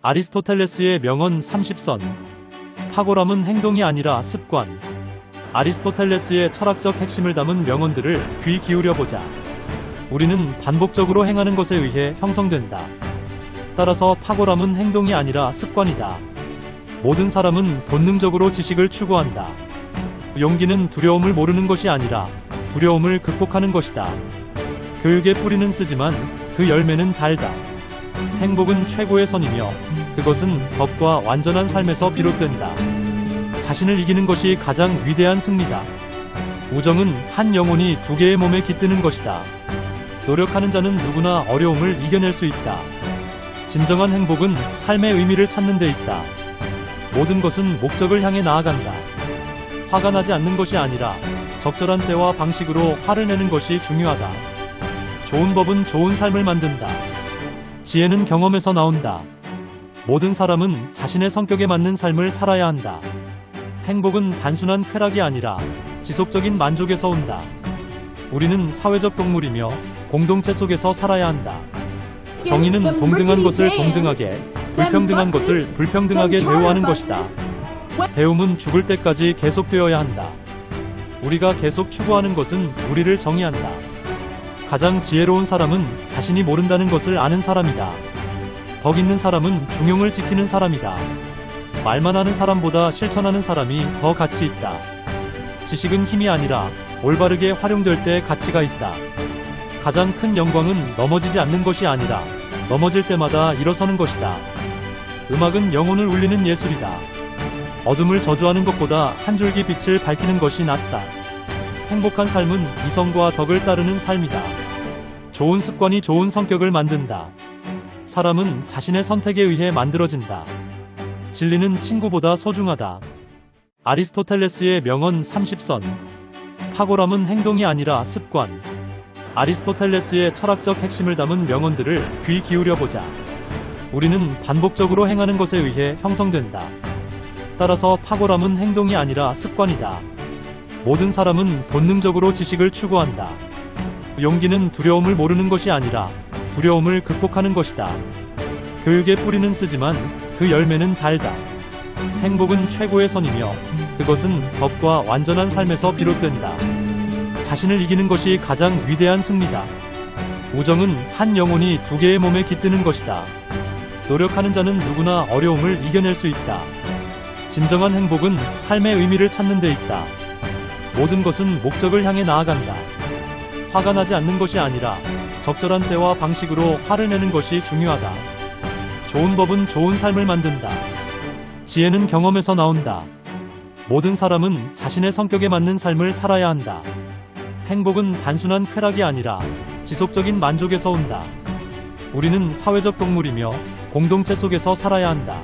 아리스토텔레스의 명언 30선. 탁월함은 행동이 아니라 습관. 아리스토텔레스의 철학적 핵심을 담은 명언들을 귀 기울여 보자. 우리는 반복적으로 행하는 것에 의해 형성된다. 따라서 탁월함은 행동이 아니라 습관이다. 모든 사람은 본능적으로 지식을 추구한다. 용기는 두려움을 모르는 것이 아니라 두려움을 극복하는 것이다. 교육의 뿌리는 쓰지만 그 열매는 달다. 행복은 최고의 선이며 그것은 법과 완전한 삶에서 비롯된다. 자신을 이기는 것이 가장 위대한 승리다. 우정은 한 영혼이 두 개의 몸에 깃드는 것이다. 노력하는 자는 누구나 어려움을 이겨낼 수 있다. 진정한 행복은 삶의 의미를 찾는 데 있다. 모든 것은 목적을 향해 나아간다. 화가 나지 않는 것이 아니라 적절한 때와 방식으로 화를 내는 것이 중요하다. 좋은 법은 좋은 삶을 만든다. 지혜는 경험에서 나온다. 모든 사람은 자신의 성격에 맞는 삶을 살아야 한다. 행복은 단순한 쾌락이 아니라 지속적인 만족에서 온다. 우리는 사회적 동물이며 공동체 속에서 살아야 한다. 정의는 동등한 것을 동등하게, 불평등한 것을 불평등하게 대우하는 것이다. 배움은 죽을 때까지 계속되어야 한다. 우리가 계속 추구하는 것은 우리를 정의한다. 가장 지혜로운 사람은 자신이 모른다는 것을 아는 사람이다. 덕 있는 사람은 중용을 지키는 사람이다. 말만 하는 사람보다 실천하는 사람이 더 가치 있다. 지식은 힘이 아니라 올바르게 활용될 때 가치가 있다. 가장 큰 영광은 넘어지지 않는 것이 아니라 넘어질 때마다 일어서는 것이다. 음악은 영혼을 울리는 예술이다. 어둠을 저주하는 것보다 한 줄기 빛을 밝히는 것이 낫다. 행복한 삶은 이성과 덕을 따르는 삶이다. 좋은 습관이 좋은 성격을 만든다. 사람은 자신의 선택에 의해 만들어진다. 진리는 친구보다 소중하다. 아리스토텔레스의 명언 30선. 탁월함은 행동이 아니라 습관. 아리스토텔레스의 철학적 핵심을 담은 명언들을 귀 기울여 보자. 우리는 반복적으로 행하는 것에 의해 형성된다. 따라서 탁월함은 행동이 아니라 습관이다. 모든 사람은 본능적으로 지식을 추구한다. 용기는 두려움을 모르는 것이 아니라 두려움을 극복하는 것이다. 교육의 뿌리는 쓰지만 그 열매는 달다. 행복은 최고의 선이며 그것은 법과 완전한 삶에서 비롯된다. 자신을 이기는 것이 가장 위대한 승리다. 우정은 한 영혼이 두 개의 몸에 깃드는 것이다. 노력하는 자는 누구나 어려움을 이겨낼 수 있다. 진정한 행복은 삶의 의미를 찾는 데 있다. 모든 것은 목적을 향해 나아간다. 화가 나지 않는 것이 아니라 적절한 때와 방식으로 화를 내는 것이 중요하다. 좋은 법은 좋은 삶을 만든다. 지혜는 경험에서 나온다. 모든 사람은 자신의 성격에 맞는 삶을 살아야 한다. 행복은 단순한 쾌락이 아니라 지속적인 만족에서 온다. 우리는 사회적 동물이며 공동체 속에서 살아야 한다.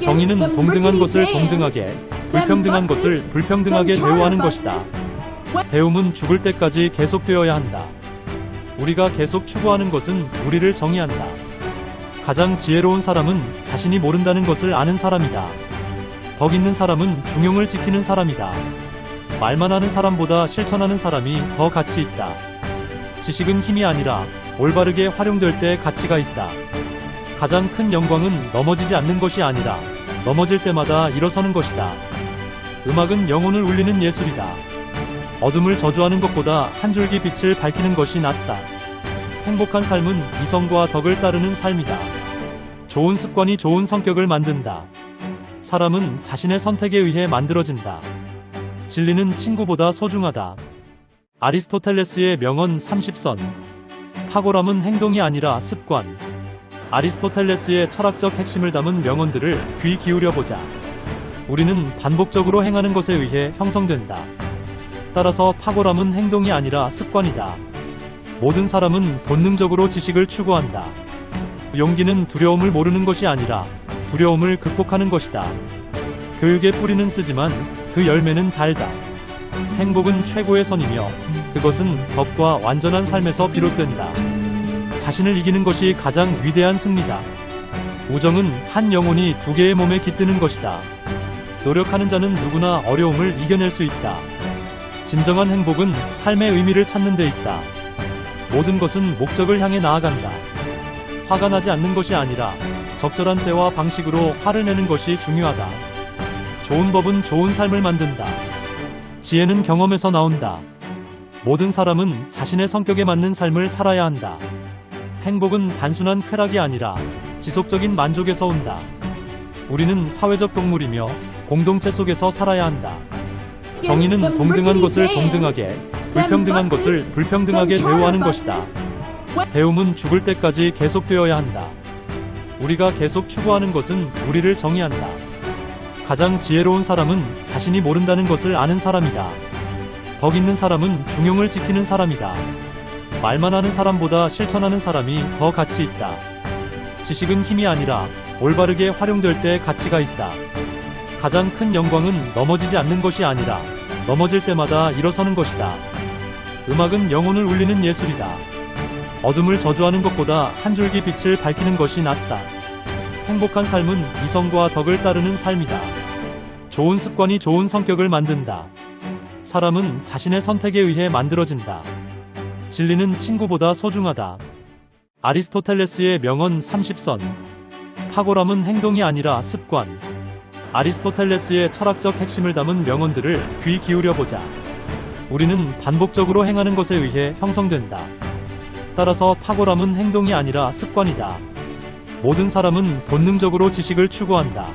정의는 동등한 것을 동등하게, 불평등한 것을 불평등하게 대우하는 것이다. 배움은 죽을 때까지 계속되어야 한다. 우리가 계속 추구하는 것은 우리를 정의한다. 가장 지혜로운 사람은 자신이 모른다는 것을 아는 사람이다. 덕 있는 사람은 중용을 지키는 사람이다. 말만 하는 사람보다 실천하는 사람이 더 가치 있다. 지식은 힘이 아니라 올바르게 활용될 때 가치가 있다. 가장 큰 영광은 넘어지지 않는 것이 아니라 넘어질 때마다 일어서는 것이다. 음악은 영혼을 울리는 예술이다. 어둠을 저주하는 것보다 한 줄기 빛을 밝히는 것이 낫다. 행복한 삶은 이성과 덕을 따르는 삶이다. 좋은 습관이 좋은 성격을 만든다. 사람은 자신의 선택에 의해 만들어진다. 진리는 친구보다 소중하다. 아리스토텔레스의 명언 30선. 탁월함은 행동이 아니라 습관. 아리스토텔레스의 철학적 핵심을 담은 명언들을 귀 기울여 보자. 우리는 반복적으로 행하는 것에 의해 형성된다. 따라서 탁월함은 행동이 아니라 습관이다. 모든 사람은 본능적으로 지식을 추구한다. 용기는 두려움을 모르는 것이 아니라 두려움을 극복하는 것이다. 교육의 뿌리는 쓰지만 그 열매는 달다. 행복은 최고의 선이며 그것은 법과 완전한 삶에서 비롯된다. 자신을 이기는 것이 가장 위대한 승리다. 우정은 한 영혼이 두 개의 몸에 깃드는 것이다. 노력하는 자는 누구나 어려움을 이겨낼 수 있다. 진정한 행복은 삶의 의미를 찾는 데 있다. 모든 것은 목적을 향해 나아간다. 화가 나지 않는 것이 아니라 적절한 때와 방식으로 화를 내는 것이 중요하다. 좋은 법은 좋은 삶을 만든다. 지혜는 경험에서 나온다. 모든 사람은 자신의 성격에 맞는 삶을 살아야 한다. 행복은 단순한 쾌락이 아니라 지속적인 만족에서 온다. 우리는 사회적 동물이며 공동체 속에서 살아야 한다. 정의는 동등한 것을 동등하게, 불평등한 것을 불평등하게 대우하는 것이다. 배움은 죽을 때까지 계속되어야 한다. 우리가 계속 추구하는 것은 우리를 정의한다. 가장 지혜로운 사람은 자신이 모른다는 것을 아는 사람이다. 덕 있는 사람은 중용을 지키는 사람이다. 말만 하는 사람보다 실천하는 사람이 더 가치 있다. 지식은 힘이 아니라 올바르게 활용될 때 가치가 있다. 가장 큰 영광은 넘어지지 않는 것이 아니라 넘어질 때마다 일어서는 것이다. 음악은 영혼을 울리는 예술이다. 어둠을 저주하는 것보다 한 줄기 빛을 밝히는 것이 낫다. 행복한 삶은 이성과 덕을 따르는 삶이다. 좋은 습관이 좋은 성격을 만든다. 사람은 자신의 선택에 의해 만들어진다. 진리는 친구보다 소중하다. 아리스토텔레스의 명언 30선. 탁월함은 행동이 아니라 습관. 아리스토텔레스의 철학적 핵심을 담은 명언들을 귀 기울여보자. 우리는 반복적으로 행하는 것에 의해 형성된다. 따라서 탁월함은 행동이 아니라 습관이다. 모든 사람은 본능적으로 지식을 추구한다.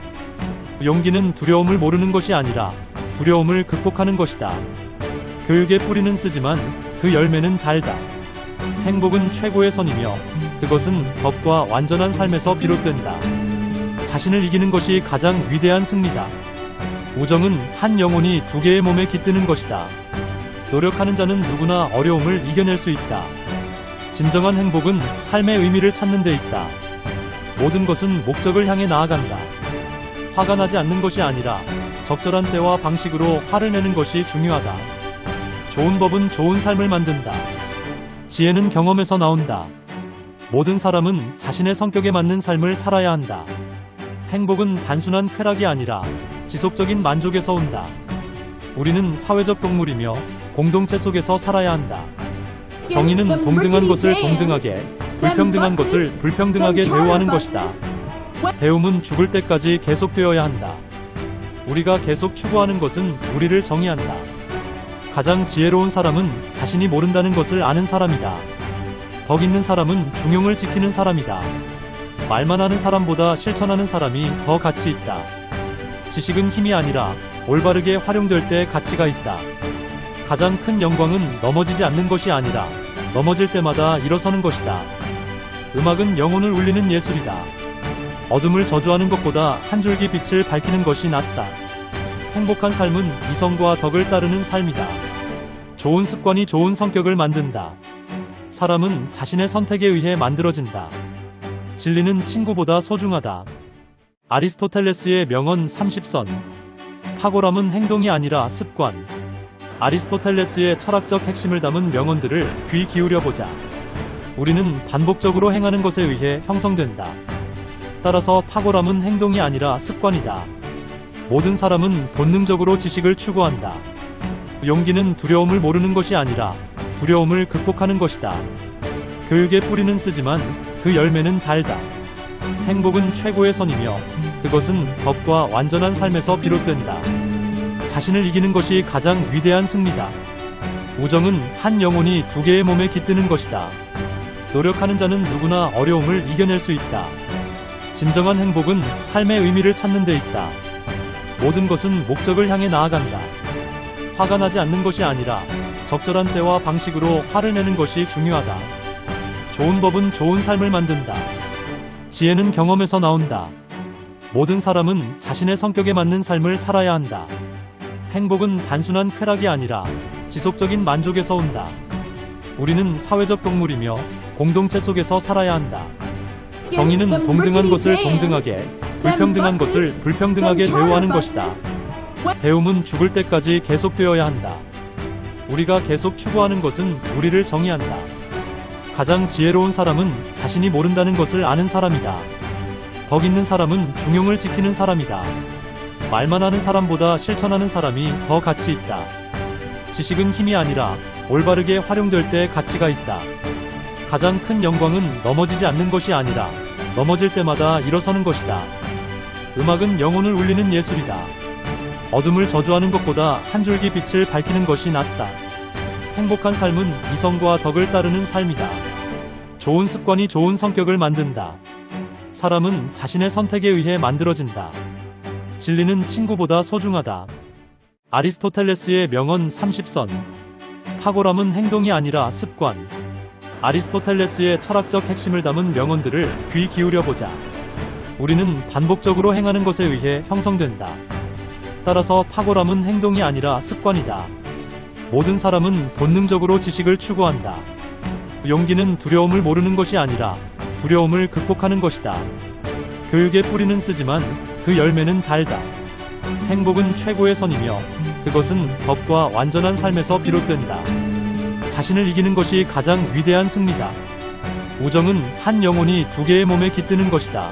용기는 두려움을 모르는 것이 아니라 두려움을 극복하는 것이다. 교육의 뿌리는 쓰지만 그 열매는 달다. 행복은 최고의 선이며 그것은 덕과 완전한 삶에서 비롯된다. 자신을 이기는 것이 가장 위대한 승리다. 우정은 한 영혼이 두 개의 몸에 깃드는 것이다. 노력하는 자는 누구나 어려움을 이겨낼 수 있다. 진정한 행복은 삶의 의미를 찾는 데 있다. 모든 것은 목적을 향해 나아간다. 화가 나지 않는 것이 아니라 적절한 때와 방식으로 화를 내는 것이 중요하다. 좋은 법은 좋은 삶을 만든다. 지혜는 경험에서 나온다. 모든 사람은 자신의 성격에 맞는 삶을 살아야 한다. 행복은 단순한 쾌락이 아니라 지속적인 만족에서 온다. 우리는 사회적 동물이며 공동체 속에서 살아야 한다. 정의는 동등한 것을 동등하게, 불평등한 것을 불평등하게 대우하는 것이다. 배움은 죽을 때까지 계속되어야 한다. 우리가 계속 추구하는 것은 우리를 정의한다. 가장 지혜로운 사람은 자신이 모른다는 것을 아는 사람이다. 덕 있는 사람은 중용을 지키는 사람이다. 말만 하는 사람보다 실천하는 사람이 더 가치 있다. 지식은 힘이 아니라 올바르게 활용될 때 가치가 있다. 가장 큰 영광은 넘어지지 않는 것이 아니라 넘어질 때마다 일어서는 것이다. 음악은 영혼을 울리는 예술이다. 어둠을 저주하는 것보다 한 줄기 빛을 밝히는 것이 낫다. 행복한 삶은 이성과 덕을 따르는 삶이다. 좋은 습관이 좋은 성격을 만든다. 사람은 자신의 선택에 의해 만들어진다. 진리는 친구보다 소중하다. 아리스토텔레스의 명언 30선. 탁월함은 행동이 아니라 습관. 아리스토텔레스의 철학적 핵심을 담은 명언들을 귀 기울여보자. 우리는 반복적으로 행하는 것에 의해 형성된다. 따라서 탁월함은 행동이 아니라 습관이다. 모든 사람은 본능적으로 지식을 추구한다. 용기는 두려움을 모르는 것이 아니라 두려움을 극복하는 것이다. 교육의 뿌리는 쓰지만 그 열매는 달다. 행복은 최고의 선이며 그것은 덕과 완전한 삶에서 비롯된다. 자신을 이기는 것이 가장 위대한 승리다. 우정은 한 영혼이 두 개의 몸에 깃드는 것이다. 노력하는 자는 누구나 어려움을 이겨낼 수 있다. 진정한 행복은 삶의 의미를 찾는 데 있다. 모든 것은 목적을 향해 나아간다. 화가 나지 않는 것이 아니라 적절한 때와 방식으로 화를 내는 것이 중요하다. 좋은 법은 좋은 삶을 만든다. 지혜는 경험에서 나온다. 모든 사람은 자신의 성격에 맞는 삶을 살아야 한다. 행복은 단순한 쾌락이 아니라 지속적인 만족에서 온다. 우리는 사회적 동물이며 공동체 속에서 살아야 한다. 정의는 동등한 것을 동등하게, 불평등한 것을 불평등하게 대우하는 것이다. 배움은 죽을 때까지 계속되어야 한다. 우리가 계속 추구하는 것은 우리를 정의한다. 가장 지혜로운 사람은 자신이 모른다는 것을 아는 사람이다. 덕 있는 사람은 중용을 지키는 사람이다. 말만 하는 사람보다 실천하는 사람이 더 가치 있다. 지식은 힘이 아니라 올바르게 활용될 때 가치가 있다. 가장 큰 영광은 넘어지지 않는 것이 아니라 넘어질 때마다 일어서는 것이다. 음악은 영혼을 울리는 예술이다. 어둠을 저주하는 것보다 한 줄기 빛을 밝히는 것이 낫다. 행복한 삶은 이성과 덕을 따르는 삶이다. 좋은 습관이 좋은 성격을 만든다. 사람은 자신의 선택에 의해 만들어진다. 진리는 친구보다 소중하다. 아리스토텔레스의 명언 30선. 탁월함은 행동이 아니라 습관. 아리스토텔레스의 철학적 핵심을 담은 명언들을 귀 기울여 보자. 우리는 반복적으로 행하는 것에 의해 형성된다. 따라서 탁월함은 행동이 아니라 습관이다. 모든 사람은 본능적으로 지식을 추구한다. 용기는 두려움을 모르는 것이 아니라 두려움을 극복하는 것이다. 교육의 뿌리는 쓰지만 그 열매는 달다. 행복은 최고의 선이며 그것은 덕과 완전한 삶에서 비롯된다. 자신을 이기는 것이 가장 위대한 승리다. 우정은 한 영혼이 두 개의 몸에 깃드는 것이다.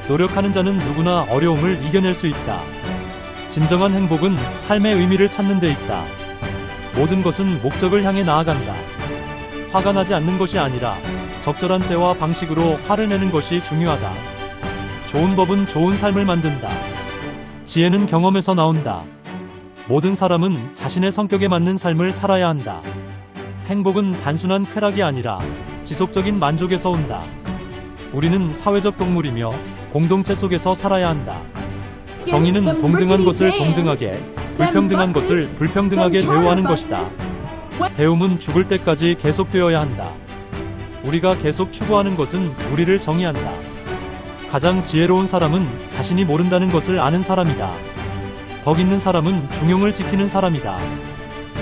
노력하는 자는 누구나 어려움을 이겨낼 수 있다. 진정한 행복은 삶의 의미를 찾는 데 있다. 모든 것은 목적을 향해 나아간다. 화가 나지 않는 것이 아니라 적절한 때와 방식으로 화를 내는 것이 중요하다. 좋은 법은 좋은 삶을 만든다. 지혜는 경험에서 나온다. 모든 사람은 자신의 성격에 맞는 삶을 살아야 한다. 행복은 단순한 쾌락이 아니라 지속적인 만족에서 온다. 우리는 사회적 동물이며 공동체 속에서 살아야 한다. 정의는 동등한 것을 동등하게, 불평등한 것을 불평등하게 대우하는 것이다. 배움은 죽을 때까지 계속되어야 한다. 우리가 계속 추구하는 것은 우리를 정의한다. 가장 지혜로운 사람은 자신이 모른다는 것을 아는 사람이다. 덕 있는 사람은 중용을 지키는 사람이다.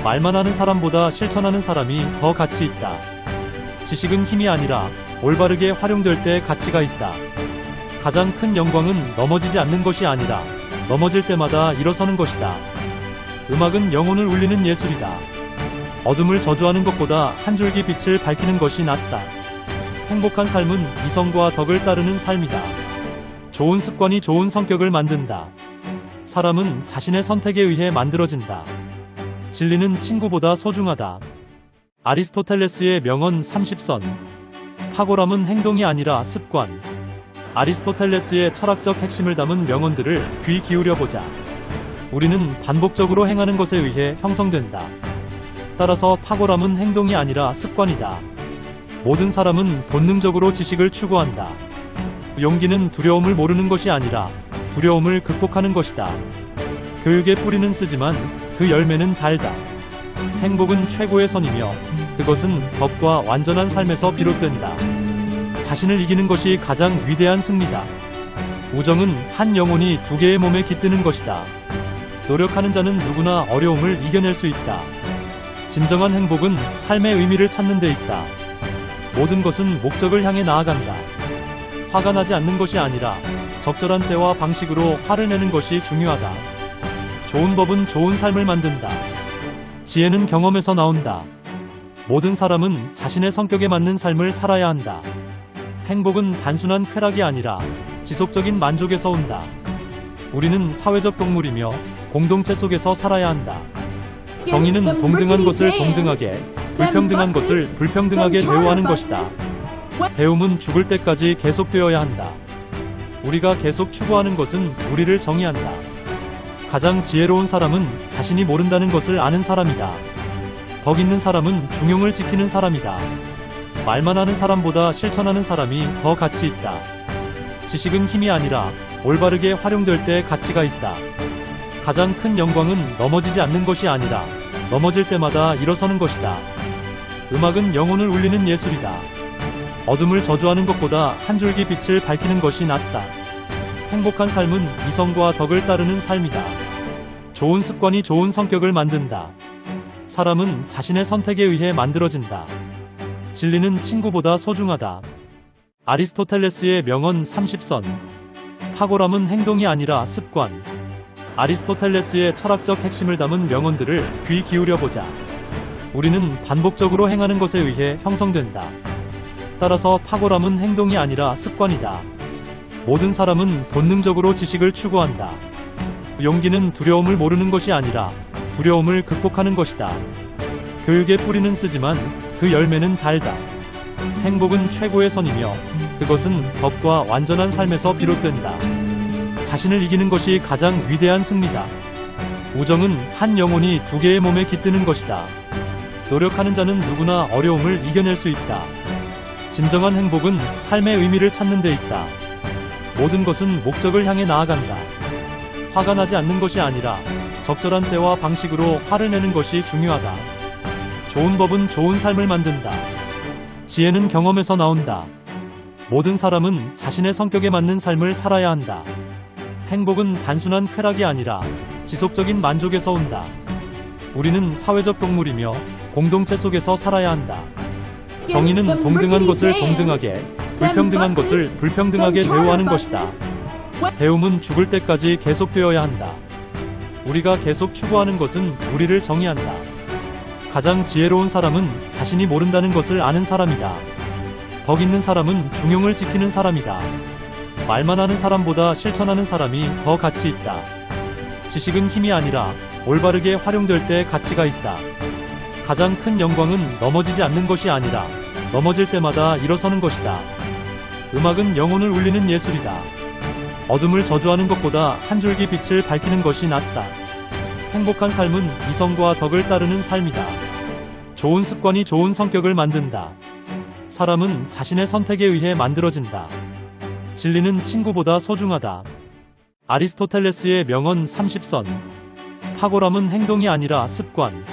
말만 하는 사람보다 실천하는 사람이 더 가치 있다. 지식은 힘이 아니라 올바르게 활용될 때 가치가 있다. 가장 큰 영광은 넘어지지 않는 것이 아니라 넘어질 때마다 일어서는 것이다. 음악은 영혼을 울리는 예술이다. 어둠을 저주하는 것보다 한 줄기 빛을 밝히는 것이 낫다. 행복한 삶은 이성과 덕을 따르는 삶이다. 좋은 습관이 좋은 성격을 만든다. 사람은 자신의 선택에 의해 만들어진다. 진리는 친구보다 소중하다. 아리스토텔레스의 명언 30선. 탁월함은 행동이 아니라 습관. 아리스토텔레스의 철학적 핵심을 담은 명언들을 귀 기울여 보자. 우리는 반복적으로 행하는 것에 의해 형성된다. 따라서 탁월함은 행동이 아니라 습관이다. 모든 사람은 본능적으로 지식을 추구한다. 용기는 두려움을 모르는 것이 아니라 두려움을 극복하는 것이다. 교육의 뿌리는 쓰지만 그 열매는 달다. 행복은 최고의 선이며 그것은 덕과 완전한 삶에서 비롯된다. 자신을 이기는 것이 가장 위대한 승리다. 우정은 한 영혼이 두 개의 몸에 깃드는 것이다. 노력하는 자는 누구나 어려움을 이겨낼 수 있다. 진정한 행복은 삶의 의미를 찾는 데 있다. 모든 것은 목적을 향해 나아간다. 화가 나지 않는 것이 아니라 적절한 때와 방식으로 화를 내는 것이 중요하다. 좋은 법은 좋은 삶을 만든다. 지혜는 경험에서 나온다. 모든 사람은 자신의 성격에 맞는 삶을 살아야 한다. 행복은 단순한 쾌락이 아니라 지속적인 만족에서 온다. 우리는 사회적 동물이며 공동체 속에서 살아야 한다. 정의는 동등한 것을 동등하게, 불평등한 것을 불평등하게 대우하는 것이다. 배움은 죽을 때까지 계속되어야 한다. 우리가 계속 추구하는 것은 우리를 정의한다. 가장 지혜로운 사람은 자신이 모른다는 것을 아는 사람이다. 덕 있는 사람은 중용을 지키는 사람이다. 말만 하는 사람보다 실천하는 사람이 더 가치 있다. 지식은 힘이 아니라 올바르게 활용될 때 가치가 있다. 가장 큰 영광은 넘어지지 않는 것이 아니라 넘어질 때마다 일어서는 것이다. 음악은 영혼을 울리는 예술이다. 어둠을 저주하는 것보다 한 줄기 빛을 밝히는 것이 낫다. 행복한 삶은 이성과 덕을 따르는 삶이다. 좋은 습관이 좋은 성격을 만든다. 사람은 자신의 선택에 의해 만들어진다. 진리는 친구보다 소중하다. 아리스토텔레스의 명언 30선. 탁월함은 행동이 아니라 습관. 아리스토텔레스의 철학적 핵심을 담은 명언들을 귀 기울여 보자. 우리는 반복적으로 행하는 것에 의해 형성된다. 따라서 탁월함은 행동이 아니라 습관이다. 모든 사람은 본능적으로 지식을 추구한다. 용기는 두려움을 모르는 것이 아니라 두려움을 극복하는 것이다. 교육의 뿌리는 쓰지만 그 열매는 달다. 행복은 최고의 선이며 그것은 덕과 완전한 삶에서 비롯된다. 자신을 이기는 것이 가장 위대한 승리다. 우정은 한 영혼이 두 개의 몸에 깃드는 것이다. 노력하는 자는 누구나 어려움을 이겨낼 수 있다. 진정한 행복은 삶의 의미를 찾는 데 있다. 모든 것은 목적을 향해 나아간다. 화가 나지 않는 것이 아니라 적절한 때와 방식으로 화를 내는 것이 중요하다. 좋은 법은 좋은 삶을 만든다. 지혜는 경험에서 나온다. 모든 사람은 자신의 성격에 맞는 삶을 살아야 한다. 행복은 단순한 쾌락이 아니라 지속적인 만족에서 온다. 우리는 사회적 동물이며 공동체 속에서 살아야 한다. 정의는 동등한 것을 동등하게, 불평등한 것을 불평등하게 대우하는 것이다. 배움은 죽을 때까지 계속되어야 한다. 우리가 계속 추구하는 것은 우리를 정의한다. 가장 지혜로운 사람은 자신이 모른다는 것을 아는 사람이다. 덕 있는 사람은 중용을 지키는 사람이다. 말만 하는 사람보다 실천하는 사람이 더 가치 있다. 지식은 힘이 아니라 올바르게 활용될 때 가치가 있다. 가장 큰 영광은 넘어지지 않는 것이 아니라 넘어질 때마다 일어서는 것이다. 음악은 영혼을 울리는 예술이다. 어둠을 저주하는 것보다 한 줄기 빛을 밝히는 것이 낫다. 행복한 삶은 이성과 덕을 따르는 삶이다. 좋은 습관이 좋은 성격을 만든다. 사람은 자신의 선택에 의해 만들어진다. 진리는 친구보다 소중하다. 아리스토텔레스의 명언 30선. 탁월함은 행동이 아니라 습관.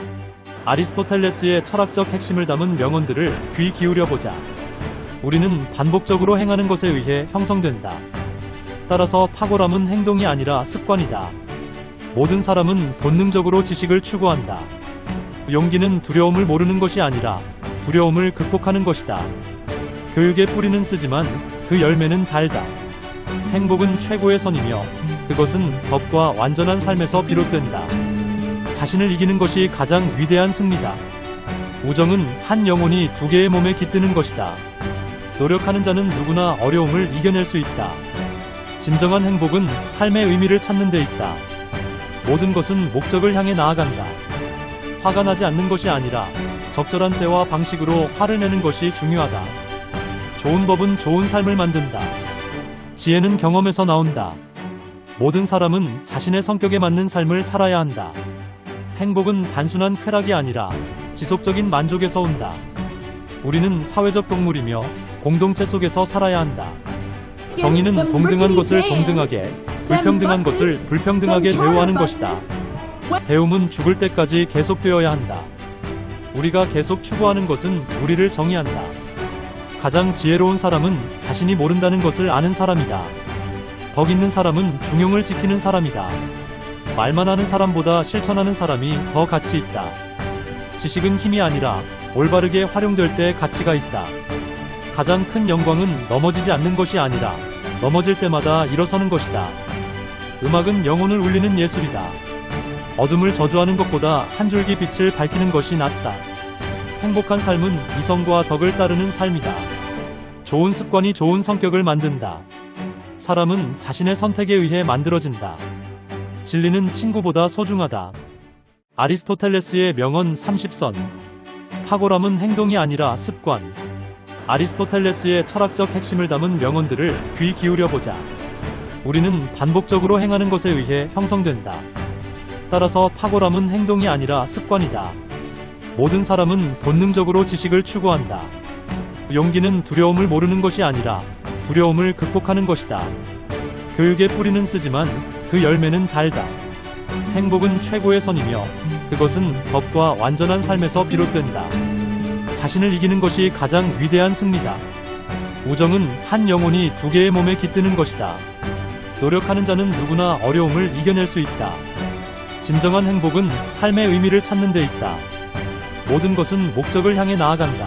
아리스토텔레스의 철학적 핵심을 담은 명언들을 귀 기울여보자. 우리는 반복적으로 행하는 것에 의해 형성된다. 따라서 탁월함은 행동이 아니라 습관이다. 모든 사람은 본능적으로 지식을 추구한다. 용기는 두려움을 모르는 것이 아니라 두려움을 극복하는 것이다. 교육의 뿌리는 쓰지만 그 열매는 달다. 행복은 최고의 선이며 그것은 덕과 완전한 삶에서 비롯된다. 자신을 이기는 것이 가장 위대한 승리다. 우정은 한 영혼이 두 개의 몸에 깃드는 것이다. 노력하는 자는 누구나 어려움을 이겨낼 수 있다. 진정한 행복은 삶의 의미를 찾는 데 있다. 모든 것은 목적을 향해 나아간다. 화가 나지 않는 것이 아니라 적절한 때와 방식으로 화를 내는 것이 중요하다. 좋은 법은 좋은 삶을 만든다. 지혜는 경험에서 나온다. 모든 사람은 자신의 성격에 맞는 삶을 살아야 한다. 행복은 단순한 쾌락이 아니라 지속적인 만족에서 온다. 우리는 사회적 동물이며 공동체 속에서 살아야 한다. 정의는 동등한 것을 동등하게, 불평등한 것을 불평등하게 대우하는 것이다. 배움은 죽을 때까지 계속되어야 한다. 우리가 계속 추구하는 것은 우리를 정의한다. 가장 지혜로운 사람은 자신이 모른다는 것을 아는 사람이다. 덕 있는 사람은 중용을 지키는 사람이다. 말만 하는 사람보다 실천하는 사람이 더 가치 있다. 지식은 힘이 아니라 올바르게 활용될 때 가치가 있다. 가장 큰 영광은 넘어지지 않는 것이 아니라 넘어질 때마다 일어서는 것이다. 음악은 영혼을 울리는 예술이다. 어둠을 저주하는 것보다 한 줄기 빛을 밝히는 것이 낫다. 행복한 삶은 이성과 덕을 따르는 삶이다. 좋은 습관이 좋은 성격을 만든다. 사람은 자신의 선택에 의해 만들어진다. 진리는 친구보다 소중하다. 아리스토텔레스의 명언 30선. 탁월함은 행동이 아니라 습관. 아리스토텔레스의 철학적 핵심을 담은 명언들을 귀 기울여보자. 우리는 반복적으로 행하는 것에 의해 형성된다. 따라서 탁월함은 행동이 아니라 습관이다. 모든 사람은 본능적으로 지식을 추구한다. 용기는 두려움을 모르는 것이 아니라 두려움을 극복하는 것이다. 교육의 뿌리는 쓰지만 그 열매는 달다. 행복은 최고의 선이며 그것은 덕과 완전한 삶에서 비롯된다. 자신을 이기는 것이 가장 위대한 승리다. 우정은 한 영혼이 두 개의 몸에 깃드는 것이다. 노력하는 자는 누구나 어려움을 이겨낼 수 있다. 진정한 행복은 삶의 의미를 찾는 데 있다. 모든 것은 목적을 향해 나아간다.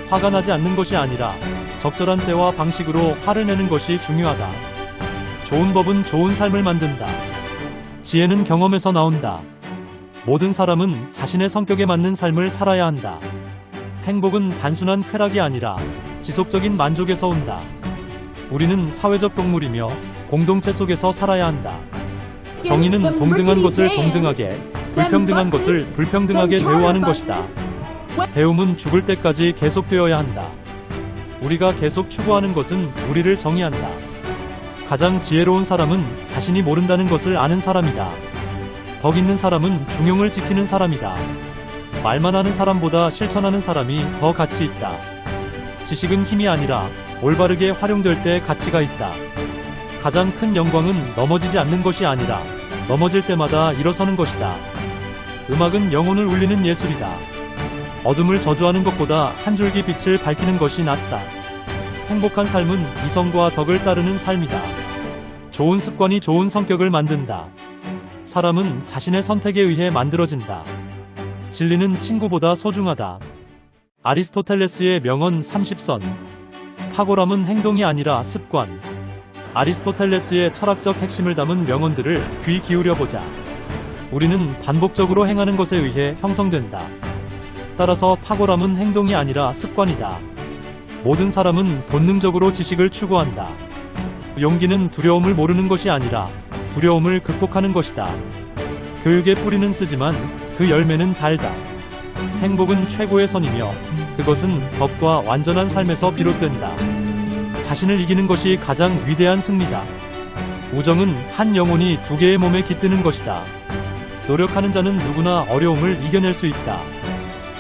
화가 나지 않는 것이 아니라 적절한 때와 방식으로 화를 내는 것이 중요하다. 좋은 법은 좋은 삶을 만든다. 지혜는 경험에서 나온다. 모든 사람은 자신의 성격에 맞는 삶을 살아야 한다. 행복은 단순한 쾌락이 아니라 지속적인 만족에서 온다. 우리는 사회적 동물이며 공동체 속에서 살아야 한다. 정의는 동등한 것을 동등하게, 불평등한 것을 불평등하게 대우하는 것이다. 배움은 죽을 때까지 계속되어야 한다. 우리가 계속 추구하는 것은 우리를 정의한다. 가장 지혜로운 사람은 자신이 모른다는 것을 아는 사람이다. 덕 있는 사람은 중용을 지키는 사람이다. 말만 하는 사람보다 실천하는 사람이 더 가치 있다. 지식은 힘이 아니라 올바르게 활용될 때 가치가 있다. 가장 큰 영광은 넘어지지 않는 것이 아니라 넘어질 때마다 일어서는 것이다. 음악은 영혼을 울리는 예술이다. 어둠을 저주하는 것보다 한 줄기 빛을 밝히는 것이 낫다. 행복한 삶은 이성과 덕을 따르는 삶이다. 좋은 습관이 좋은 성격을 만든다. 사람은 자신의 선택에 의해 만들어진다. 진리는 친구보다 소중하다. 아리스토텔레스의 명언 30선. 탁월함은 행동이 아니라 습관. 아리스토텔레스의 철학적 핵심을 담은 명언들을 귀 기울여 보자. 우리는 반복적으로 행하는 것에 의해 형성된다. 따라서 탁월함은 행동이 아니라 습관이다. 모든 사람은 본능적으로 지식을 추구한다. 용기는 두려움을 모르는 것이 아니라 두려움을 극복하는 것이다. 교육의 뿌리는 쓰지만 그 열매는 달다. 행복은 최고의 선이며 그것은 덕과 완전한 삶에서 비롯된다. 자신을 이기는 것이 가장 위대한 승리다. 우정은 한 영혼이 두 개의 몸에 깃드는 것이다. 노력하는 자는 누구나 어려움을 이겨낼 수 있다.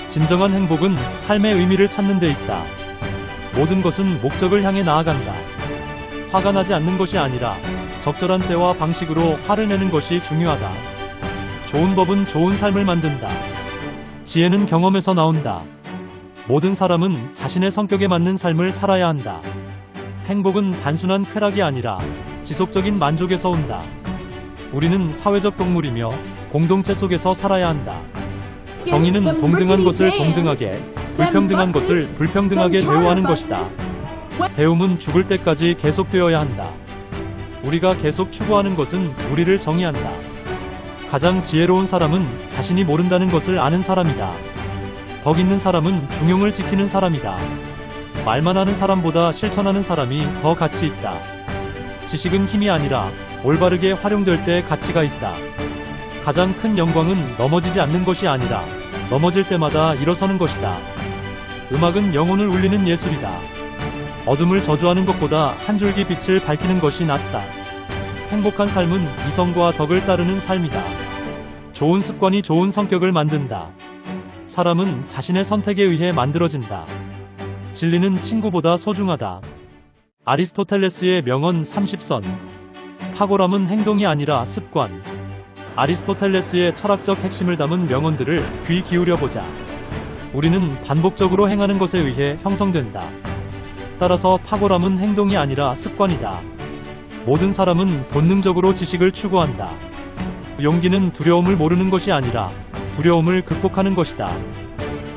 진정한 행복은 삶의 의미를 찾는 데 있다. 모든 것은 목적을 향해 나아간다. 화가 나지 않는 것이 아니라 적절한 때와 방식으로 화를 내는 것이 중요하다. 좋은 법은 좋은 삶을 만든다. 지혜는 경험에서 나온다. 모든 사람은 자신의 성격에 맞는 삶을 살아야 한다. 행복은 단순한 쾌락이 아니라 지속적인 만족에서 온다. 우리는 사회적 동물이며 공동체 속에서 살아야 한다. 정의는 동등한 것을 동등하게, 불평등한 것을 불평등하게 대우하는 것이다. 배움은 죽을 때까지 계속되어야 한다. 우리가 계속 추구하는 것은 우리를 정의한다. 가장 지혜로운 사람은 자신이 모른다는 것을 아는 사람이다. 덕 있는 사람은 중용을 지키는 사람이다. 말만 하는 사람보다 실천하는 사람이 더 가치 있다. 지식은 힘이 아니라 올바르게 활용될 때 가치가 있다. 가장 큰 영광은 넘어지지 않는 것이 아니라 넘어질 때마다 일어서는 것이다. 음악은 영혼을 울리는 예술이다. 어둠을 저주하는 것보다 한 줄기 빛을 밝히는 것이 낫다. 행복한 삶은 이성과 덕을 따르는 삶이다. 좋은 습관이 좋은 성격을 만든다. 사람은 자신의 선택에 의해 만들어진다. 진리는 친구보다 소중하다. 아리스토텔레스의 명언 30선. 탁월함은 행동이 아니라 습관. 아리스토텔레스의 철학적 핵심을 담은 명언들을 귀 기울여 보자. 우리는 반복적으로 행하는 것에 의해 형성된다. 따라서 탁월함은 행동이 아니라 습관이다. 모든 사람은 본능적으로 지식을 추구한다. 용기는 두려움을 모르는 것이 아니라 두려움을 극복하는 것이다.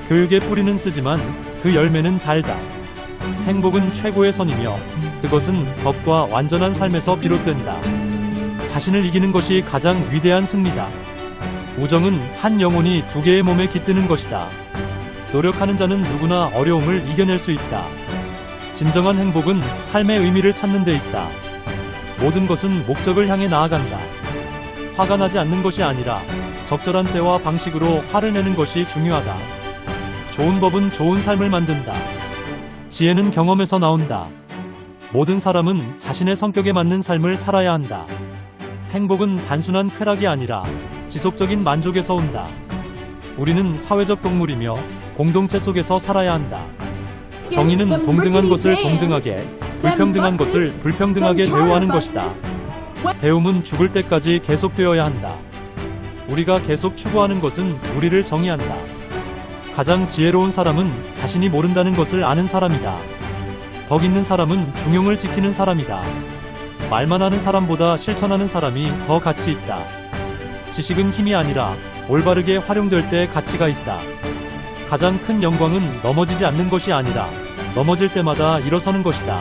교육의 뿌리는 쓰지만 그 열매는 달다. 행복은 최고의 선이며 그것은 덕과 완전한 삶에서 비롯된다. 자신을 이기는 것이 가장 위대한 승리다. 우정은 한 영혼이 두 개의 몸에 깃드는 것이다. 노력하는 자는 누구나 어려움을 이겨낼 수 있다. 진정한 행복은 삶의 의미를 찾는 데 있다. 모든 것은 목적을 향해 나아간다. 화가 나지 않는 것이 아니라 적절한 때와 방식으로 화를 내는 것이 중요하다. 좋은 법은 좋은 삶을 만든다. 지혜는 경험에서 나온다. 모든 사람은 자신의 성격에 맞는 삶을 살아야 한다. 행복은 단순한 쾌락이 아니라 지속적인 만족에서 온다. 우리는 사회적 동물이며 공동체 속에서 살아야 한다. 정의는 동등한 것을 동등하게, 불평등한 것을 불평등하게 대우하는 것이다. 배움은 죽을 때까지 계속되어야 한다. 우리가 계속 추구하는 것은 우리를 정의한다. 가장 지혜로운 사람은 자신이 모른다는 것을 아는 사람이다. 덕 있는 사람은 중용을 지키는 사람이다. 말만 하는 사람보다 실천하는 사람이 더 가치 있다. 지식은 힘이 아니라 올바르게 활용될 때 가치가 있다. 가장 큰 영광은 넘어지지 않는 것이 아니라 넘어질 때마다 일어서는 것이다.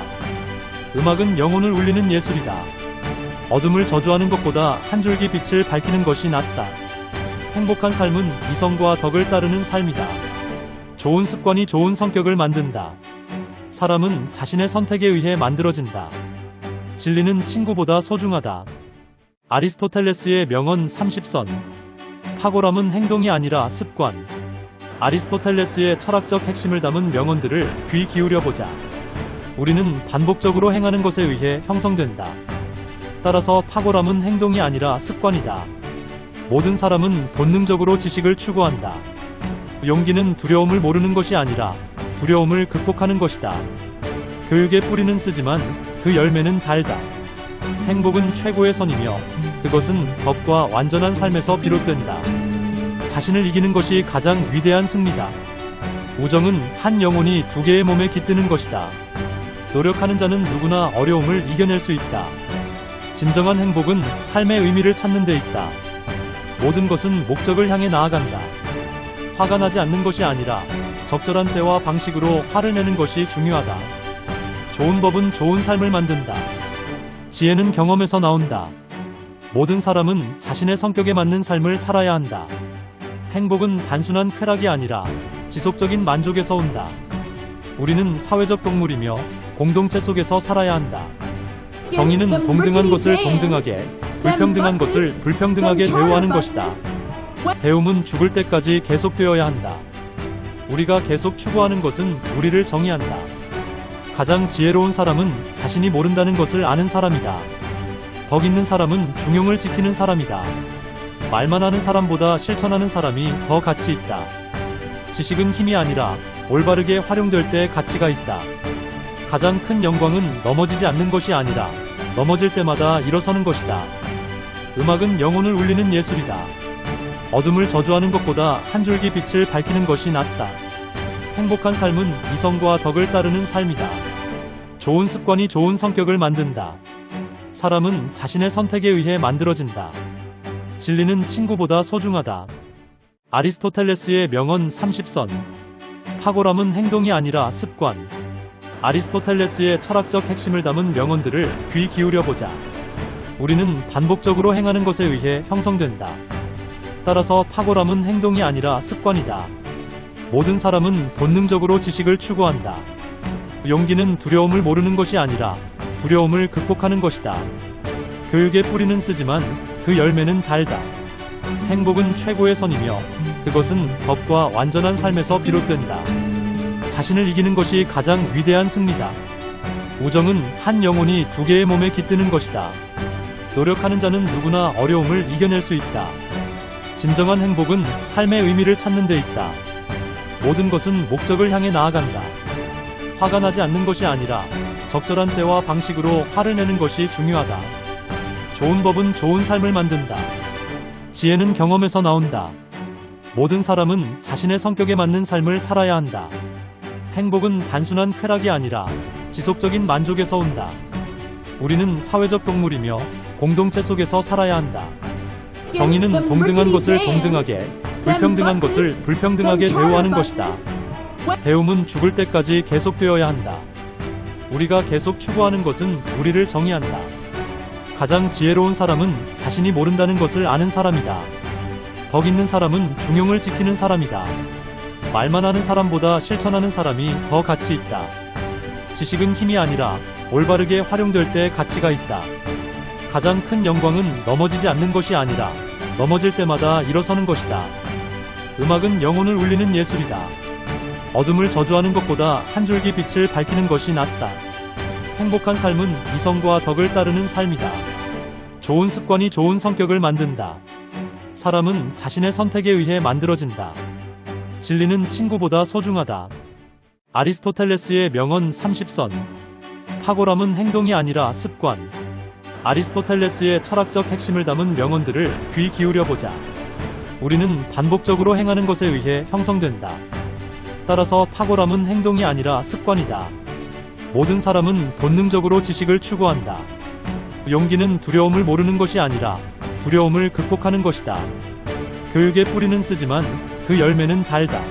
음악은 영혼을 울리는 예술이다. 어둠을 저주하는 것보다 한 줄기 빛을 밝히는 것이 낫다. 행복한 삶은 이성과 덕을 따르는 삶이다. 좋은 습관이 좋은 성격을 만든다. 사람은 자신의 선택에 의해 만들어진다. 진리는 친구보다 소중하다. 아리스토텔레스의 명언 30선. 탁월함은 행동이 아니라 습관. 아리스토텔레스의 철학적 핵심을 담은 명언들을 귀 기울여 보자. 우리는 반복적으로 행하는 것에 의해 형성된다. 따라서 탁월함은 행동이 아니라 습관이다. 모든 사람은 본능적으로 지식을 추구한다. 용기는 두려움을 모르는 것이 아니라 두려움을 극복하는 것이다. 교육의 뿌리는 쓰지만 그 열매는 달다. 행복은 최고의 선이며 그것은 법과 완전한 삶에서 비롯된다. 자신을 이기는 것이 가장 위대한 승리다. 우정은 한 영혼이 두 개의 몸에 깃드는 것이다. 노력하는 자는 누구나 어려움을 이겨낼 수 있다. 진정한 행복은 삶의 의미를 찾는 데 있다. 모든 것은 목적을 향해 나아간다. 화가 나지 않는 것이 아니라 적절한 때와 방식으로 화를 내는 것이 중요하다. 좋은 법은 좋은 삶을 만든다. 지혜는 경험에서 나온다. 모든 사람은 자신의 성격에 맞는 삶을 살아야 한다. 행복은 단순한 쾌락이 아니라 지속적인 만족에서 온다. 우리는 사회적 동물이며 공동체 속에서 살아야 한다. 정의는 동등한 것을 동등하게, 불평등한 것을 불평등하게 대우하는 것이다. 배움은 죽을 때까지 계속되어야 한다. 우리가 계속 추구하는 것은 우리를 정의한다. 가장 지혜로운 사람은 자신이 모른다는 것을 아는 사람이다. 덕 있는 사람은 중용을 지키는 사람이다. 말만 하는 사람보다 실천하는 사람이 더 가치 있다. 지식은 힘이 아니라 올바르게 활용될 때 가치가 있다. 가장 큰 영광은 넘어지지 않는 것이 아니라 넘어질 때마다 일어서는 것이다. 음악은 영혼을 울리는 예술이다. 어둠을 저주하는 것보다 한 줄기 빛을 밝히는 것이 낫다. 행복한 삶은 이성과 덕을 따르는 삶이다. 좋은 습관이 좋은 성격을 만든다. 사람은 자신의 선택에 의해 만들어진다. 진리는 친구보다 소중하다. 아리스토텔레스의 명언 30선. 탁월함은 행동이 아니라 습관. 아리스토텔레스의 철학적 핵심을 담은 명언들을 귀 기울여보자. 우리는 반복적으로 행하는 것에 의해 형성된다. 따라서 탁월함은 행동이 아니라 습관이다. 모든 사람은 본능적으로 지식을 추구한다. 용기는 두려움을 모르는 것이 아니라 두려움을 극복하는 것이다. 교육의 뿌리는 쓰지만 그 열매는 달다. 행복은 최고의 선이며 그것은 법과 완전한 삶에서 비롯된다. 자신을 이기는 것이 가장 위대한 승리다. 우정은 한 영혼이 두 개의 몸에 깃드는 것이다. 노력하는 자는 누구나 어려움을 이겨낼 수 있다. 진정한 행복은 삶의 의미를 찾는 데 있다. 모든 것은 목적을 향해 나아간다. 화가 나지 않는 것이 아니라 적절한 때와 방식으로 화를 내는 것이 중요하다. 좋은 법은 좋은 삶을 만든다. 지혜는 경험에서 나온다. 모든 사람은 자신의 성격에 맞는 삶을 살아야 한다. 행복은 단순한 쾌락이 아니라 지속적인 만족에서 온다. 우리는 사회적 동물이며 공동체 속에서 살아야 한다. 정의는 동등한 것을 동등하게, 불평등한 것을 불평등하게 대우하는 것이다. 배움은 죽을 때까지 계속되어야 한다. 우리가 계속 추구하는 것은 우리를 정의한다. 가장 지혜로운 사람은 자신이 모른다는 것을 아는 사람이다. 덕 있는 사람은 중용을 지키는 사람이다. 말만 하는 사람보다 실천하는 사람이 더 가치 있다. 지식은 힘이 아니라 올바르게 활용될 때 가치가 있다. 가장 큰 영광은 넘어지지 않는 것이 아니라 넘어질 때마다 일어서는 것이다. 음악은 영혼을 울리는 예술이다. 어둠을 저주하는 것보다 한 줄기 빛을 밝히는 것이 낫다. 행복한 삶은 이성과 덕을 따르는 삶이다. 좋은 습관이 좋은 성격을 만든다. 사람은 자신의 선택에 의해 만들어진다. 진리는 친구보다 소중하다. 아리스토텔레스의 명언 30선. 탁월함은 행동이 아니라 습관. 아리스토텔레스의 철학적 핵심을 담은 명언들을 귀 기울여보자. 우리는 반복적으로 행하는 것에 의해 형성된다. 따라서 탁월함은 행동이 아니라 습관이다. 모든 사람은 본능적으로 지식을 추구한다. 용기는 두려움을 모르는 것이 아니라 두려움을 극복하는 것이다. 교육의 뿌리는 쓰지만 그 열매는 달다.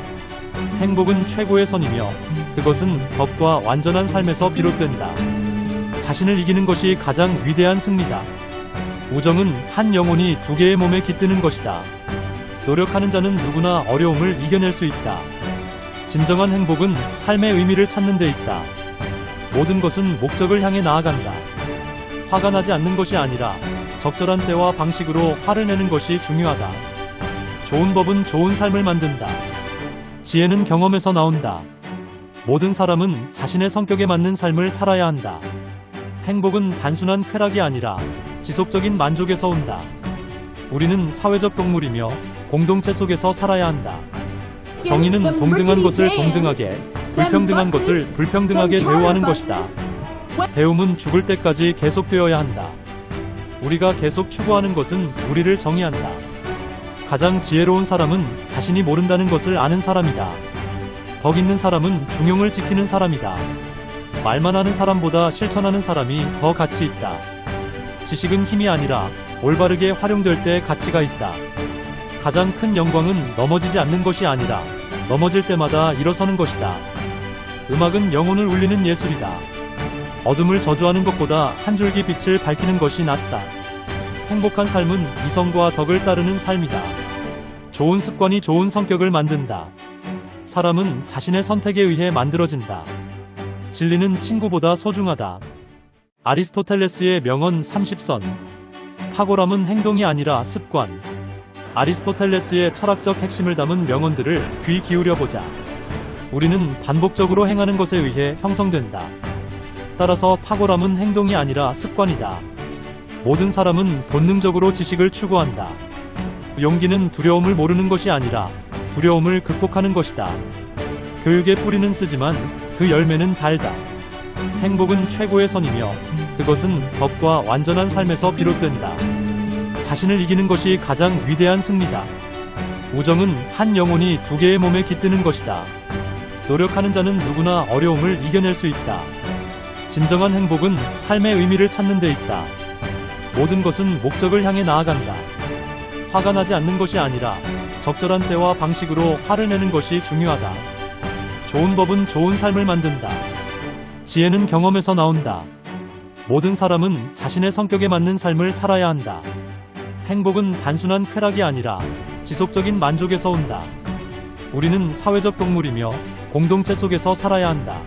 행복은 최고의 선이며 그것은 법과 완전한 삶에서 비롯된다. 자신을 이기는 것이 가장 위대한 승리다. 우정은 한 영혼이 두 개의 몸에 깃드는 것이다. 노력하는 자는 누구나 어려움을 이겨낼 수 있다. 진정한 행복은 삶의 의미를 찾는 데 있다. 모든 것은 목적을 향해 나아간다. 화가 나지 않는 것이 아니라 적절한 때와 방식으로 화를 내는 것이 중요하다. 좋은 법은 좋은 삶을 만든다. 지혜는 경험에서 나온다. 모든 사람은 자신의 성격에 맞는 삶을 살아야 한다. 행복은 단순한 쾌락이 아니라 지속적인 만족에서 온다. 우리는 사회적 동물이며 공동체 속에서 살아야 한다. 정의는 동등한 것을 동등하게, 불평등한 것을 불평등하게 대우하는 것이다. 배움은 죽을 때까지 계속되어야 한다. 우리가 계속 추구하는 것은 우리를 정의한다. 가장 지혜로운 사람은 자신이 모른다는 것을 아는 사람이다. 덕 있는 사람은 중용을 지키는 사람이다. 말만 하는 사람보다 실천하는 사람이 더 가치 있다. 지식은 힘이 아니라 올바르게 활용될 때 가치가 있다. 가장 큰 영광은 넘어지지 않는 것이 아니라 넘어질 때마다 일어서는 것이다. 음악은 영혼을 울리는 예술이다. 어둠을 저주하는 것보다 한 줄기 빛을 밝히는 것이 낫다. 행복한 삶은 이성과 덕을 따르는 삶이다. 좋은 습관이 좋은 성격을 만든다. 사람은 자신의 선택에 의해 만들어진다. 진리는 친구보다 소중하다. 아리스토텔레스의 명언 30선. 탁월함은 행동이 아니라 습관. 아리스토텔레스의 철학적 핵심을 담은 명언들을 귀 기울여 보자. 우리는 반복적으로 행하는 것에 의해 형성된다. 따라서 탁월함은 행동이 아니라 습관이다. 모든 사람은 본능적으로 지식을 추구한다. 용기는 두려움을 모르는 것이 아니라 두려움을 극복하는 것이다. 교육의 뿌리는 쓰지만 그 열매는 달다. 행복은 최고의 선이며 그것은 법과 완전한 삶에서 비롯된다. 자신을 이기는 것이 가장 위대한 승리다. 우정은 한 영혼이 두 개의 몸에 깃드는 것이다. 노력하는 자는 누구나 어려움을 이겨낼 수 있다. 진정한 행복은 삶의 의미를 찾는 데 있다. 모든 것은 목적을 향해 나아간다. 화가 나지 않는 것이 아니라 적절한 때와 방식으로 화를 내는 것이 중요하다. 좋은 법은 좋은 삶을 만든다. 지혜는 경험에서 나온다. 모든 사람은 자신의 성격에 맞는 삶을 살아야 한다. 행복은 단순한 쾌락이 아니라 지속적인 만족에서 온다. 우리는 사회적 동물이며 공동체 속에서 살아야 한다.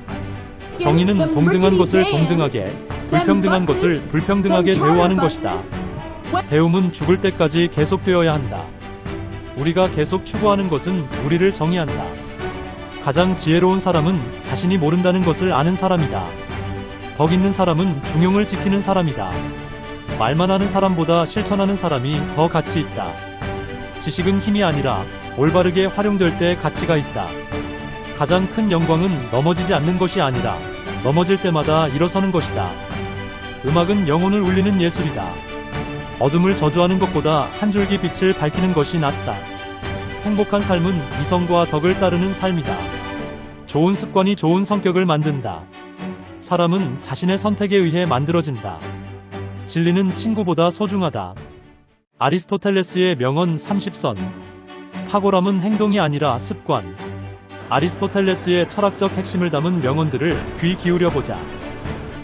정의는 동등한 것을 동등하게, 불평등한 것을 불평등하게 대우하는 것이다. 배움은 죽을 때까지 계속되어야 한다. 우리가 계속 추구하는 것은 우리를 정의한다. 가장 지혜로운 사람은 자신이 모른다는 것을 아는 사람이다. 덕 있는 사람은 중용을 지키는 사람이다. 말만 하는 사람보다 실천하는 사람이 더 가치 있다. 지식은 힘이 아니라 올바르게 활용될 때 가치가 있다. 가장 큰 영광은 넘어지지 않는 것이 아니라 넘어질 때마다 일어서는 것이다. 음악은 영혼을 울리는 예술이다. 어둠을 저주하는 것보다 한 줄기 빛을 밝히는 것이 낫다. 행복한 삶은 이성과 덕을 따르는 삶이다. 좋은 습관이 좋은 성격을 만든다. 사람은 자신의 선택에 의해 만들어진다. 진리는 친구보다 소중하다. 아리스토텔레스의 명언 30선. 탁월함은 행동이 아니라 습관. 아리스토텔레스의 철학적 핵심을 담은 명언들을 귀 기울여 보자.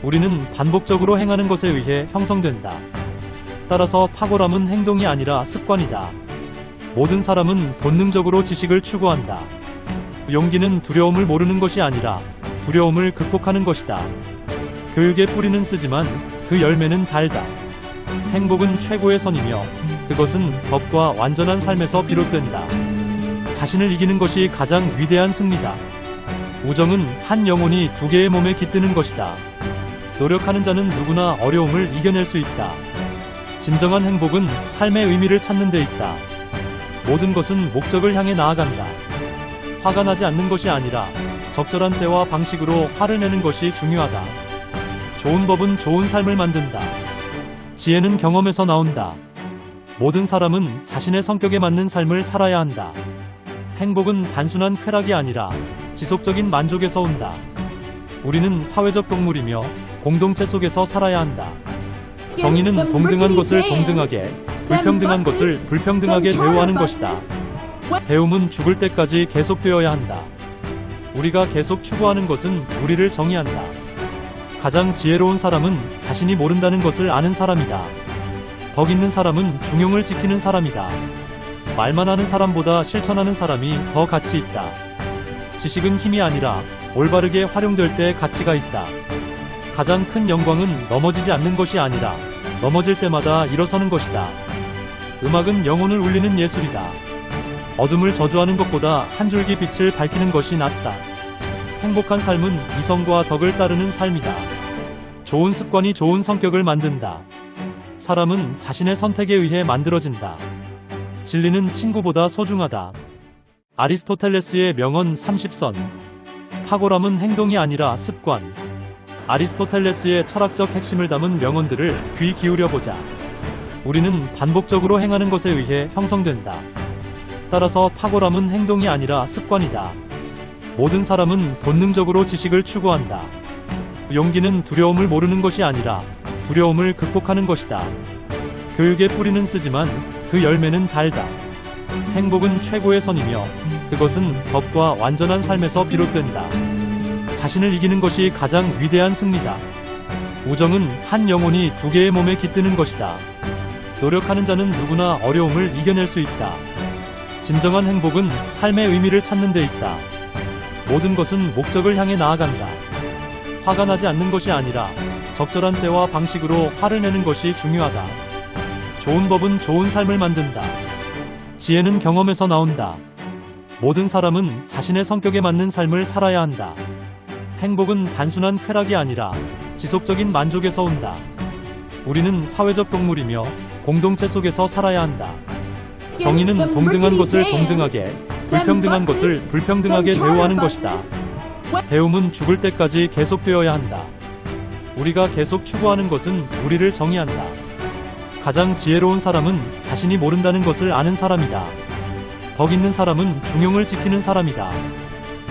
우리는 반복적으로 행하는 것에 의해 형성된다. 따라서 탁월함은 행동이 아니라 습관이다. 모든 사람은 본능적으로 지식을 추구한다. 용기는 두려움을 모르는 것이 아니라 두려움을 극복하는 것이다. 교육의 뿌리는 쓰지만 그 열매는 달다. 행복은 최고의 선이며 그것은 법과 완전한 삶에서 비롯된다. 자신을 이기는 것이 가장 위대한 승리다. 우정은 한 영혼이 두 개의 몸에 깃드는 것이다. 노력하는 자는 누구나 어려움을 이겨낼 수 있다. 진정한 행복은 삶의 의미를 찾는 데 있다. 모든 것은 목적을 향해 나아간다. 화가 나지 않는 것이 아니라 적절한 때와 방식으로 화를 내는 것이 중요하다. 좋은 법은 좋은 삶을 만든다. 지혜는 경험에서 나온다. 모든 사람은 자신의 성격에 맞는 삶을 살아야 한다. 행복은 단순한 쾌락이 아니라 지속적인 만족에서 온다. 우리는 사회적 동물이며 공동체 속에서 살아야 한다. 정의는 동등한 것을 동등하게, 불평등한 것을 불평등하게 대우하는 것이다. 배움은 죽을 때까지 계속되어야 한다. 우리가 계속 추구하는 것은 우리를 정의한다. 가장 지혜로운 사람은 자신이 모른다는 것을 아는 사람이다. 덕 있는 사람은 중용을 지키는 사람이다. 말만 하는 사람보다 실천하는 사람이 더 가치 있다. 지식은 힘이 아니라 올바르게 활용될 때 가치가 있다. 가장 큰 영광은 넘어지지 않는 것이 아니라 넘어질 때마다 일어서는 것이다. 음악은 영혼을 울리는 예술이다. 어둠을 저주하는 것보다 한 줄기 빛을 밝히는 것이 낫다. 행복한 삶은 이성과 덕을 따르는 삶이다. 좋은 습관이 좋은 성격을 만든다. 사람은 자신의 선택에 의해 만들어진다. 진리는 친구보다 소중하다. 아리스토텔레스의 명언 30선. 탁월함은 행동이 아니라 습관. 아리스토텔레스의 철학적 핵심을 담은 명언들을 귀 기울여보자. 우리는 반복적으로 행하는 것에 의해 형성된다. 따라서 탁월함은 행동이 아니라 습관이다. 모든 사람은 본능적으로 지식을 추구한다. 용기는 두려움을 모르는 것이 아니라 두려움을 극복하는 것이다. 교육의 뿌리는 쓰지만 그 열매는 달다. 행복은 최고의 선이며 그것은 덕과 완전한 삶에서 비롯된다. 자신을 이기는 것이 가장 위대한 승리다. 우정은 한 영혼이 두 개의 몸에 깃드는 것이다. 노력하는 자는 누구나 어려움을 이겨낼 수 있다. 진정한 행복은 삶의 의미를 찾는 데 있다. 모든 것은 목적을 향해 나아간다. 화가 나지 않는 것이 아니라 적절한 때와 방식으로 화를 내는 것이 중요하다. 좋은 법은 좋은 삶을 만든다. 지혜는 경험에서 나온다. 모든 사람은 자신의 성격에 맞는 삶을 살아야 한다. 행복은 단순한 쾌락이 아니라 지속적인 만족에서 온다. 우리는 사회적 동물이며 공동체 속에서 살아야 한다. 정의는 동등한 것을 동등하게, 불평등한 것을 불평등하게 대우하는 것이다. 배움은 죽을 때까지 계속되어야 한다. 우리가 계속 추구하는 것은 우리를 정의한다. 가장 지혜로운 사람은 자신이 모른다는 것을 아는 사람이다. 덕 있는 사람은 중용을 지키는 사람이다.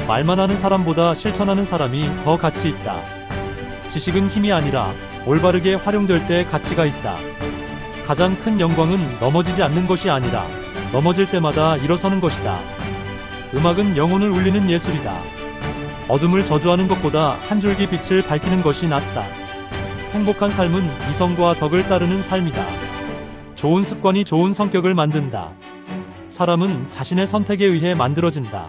말만 하는 사람보다 실천하는 사람이 더 가치 있다. 지식은 힘이 아니라 올바르게 활용될 때 가치가 있다. 가장 큰 영광은 넘어지지 않는 것이 아니라 넘어질 때마다 일어서는 것이다. 음악은 영혼을 울리는 예술이다. 어둠을 저주하는 것보다 한 줄기 빛을 밝히는 것이 낫다. 행복한 삶은 이성과 덕을 따르는 삶이다. 좋은 습관이 좋은 성격을 만든다. 사람은 자신의 선택에 의해 만들어진다.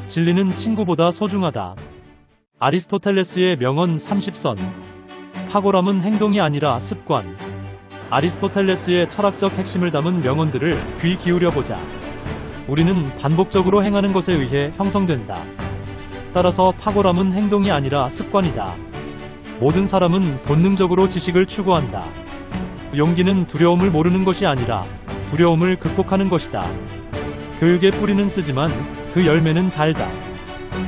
진리는 친구보다 소중하다. 아리스토텔레스의 명언 30선. 탁월함은 행동이 아니라 습관. 아리스토텔레스의 철학적 핵심을 담은 명언들을 귀 기울여보자. 우리는 반복적으로 행하는 것에 의해 형성된다. 따라서 탁월함은 행동이 아니라 습관이다. 모든 사람은 본능적으로 지식을 추구한다. 용기는 두려움을 모르는 것이 아니라 두려움을 극복하는 것이다. 교육의 뿌리는 쓰지만 그 열매는 달다.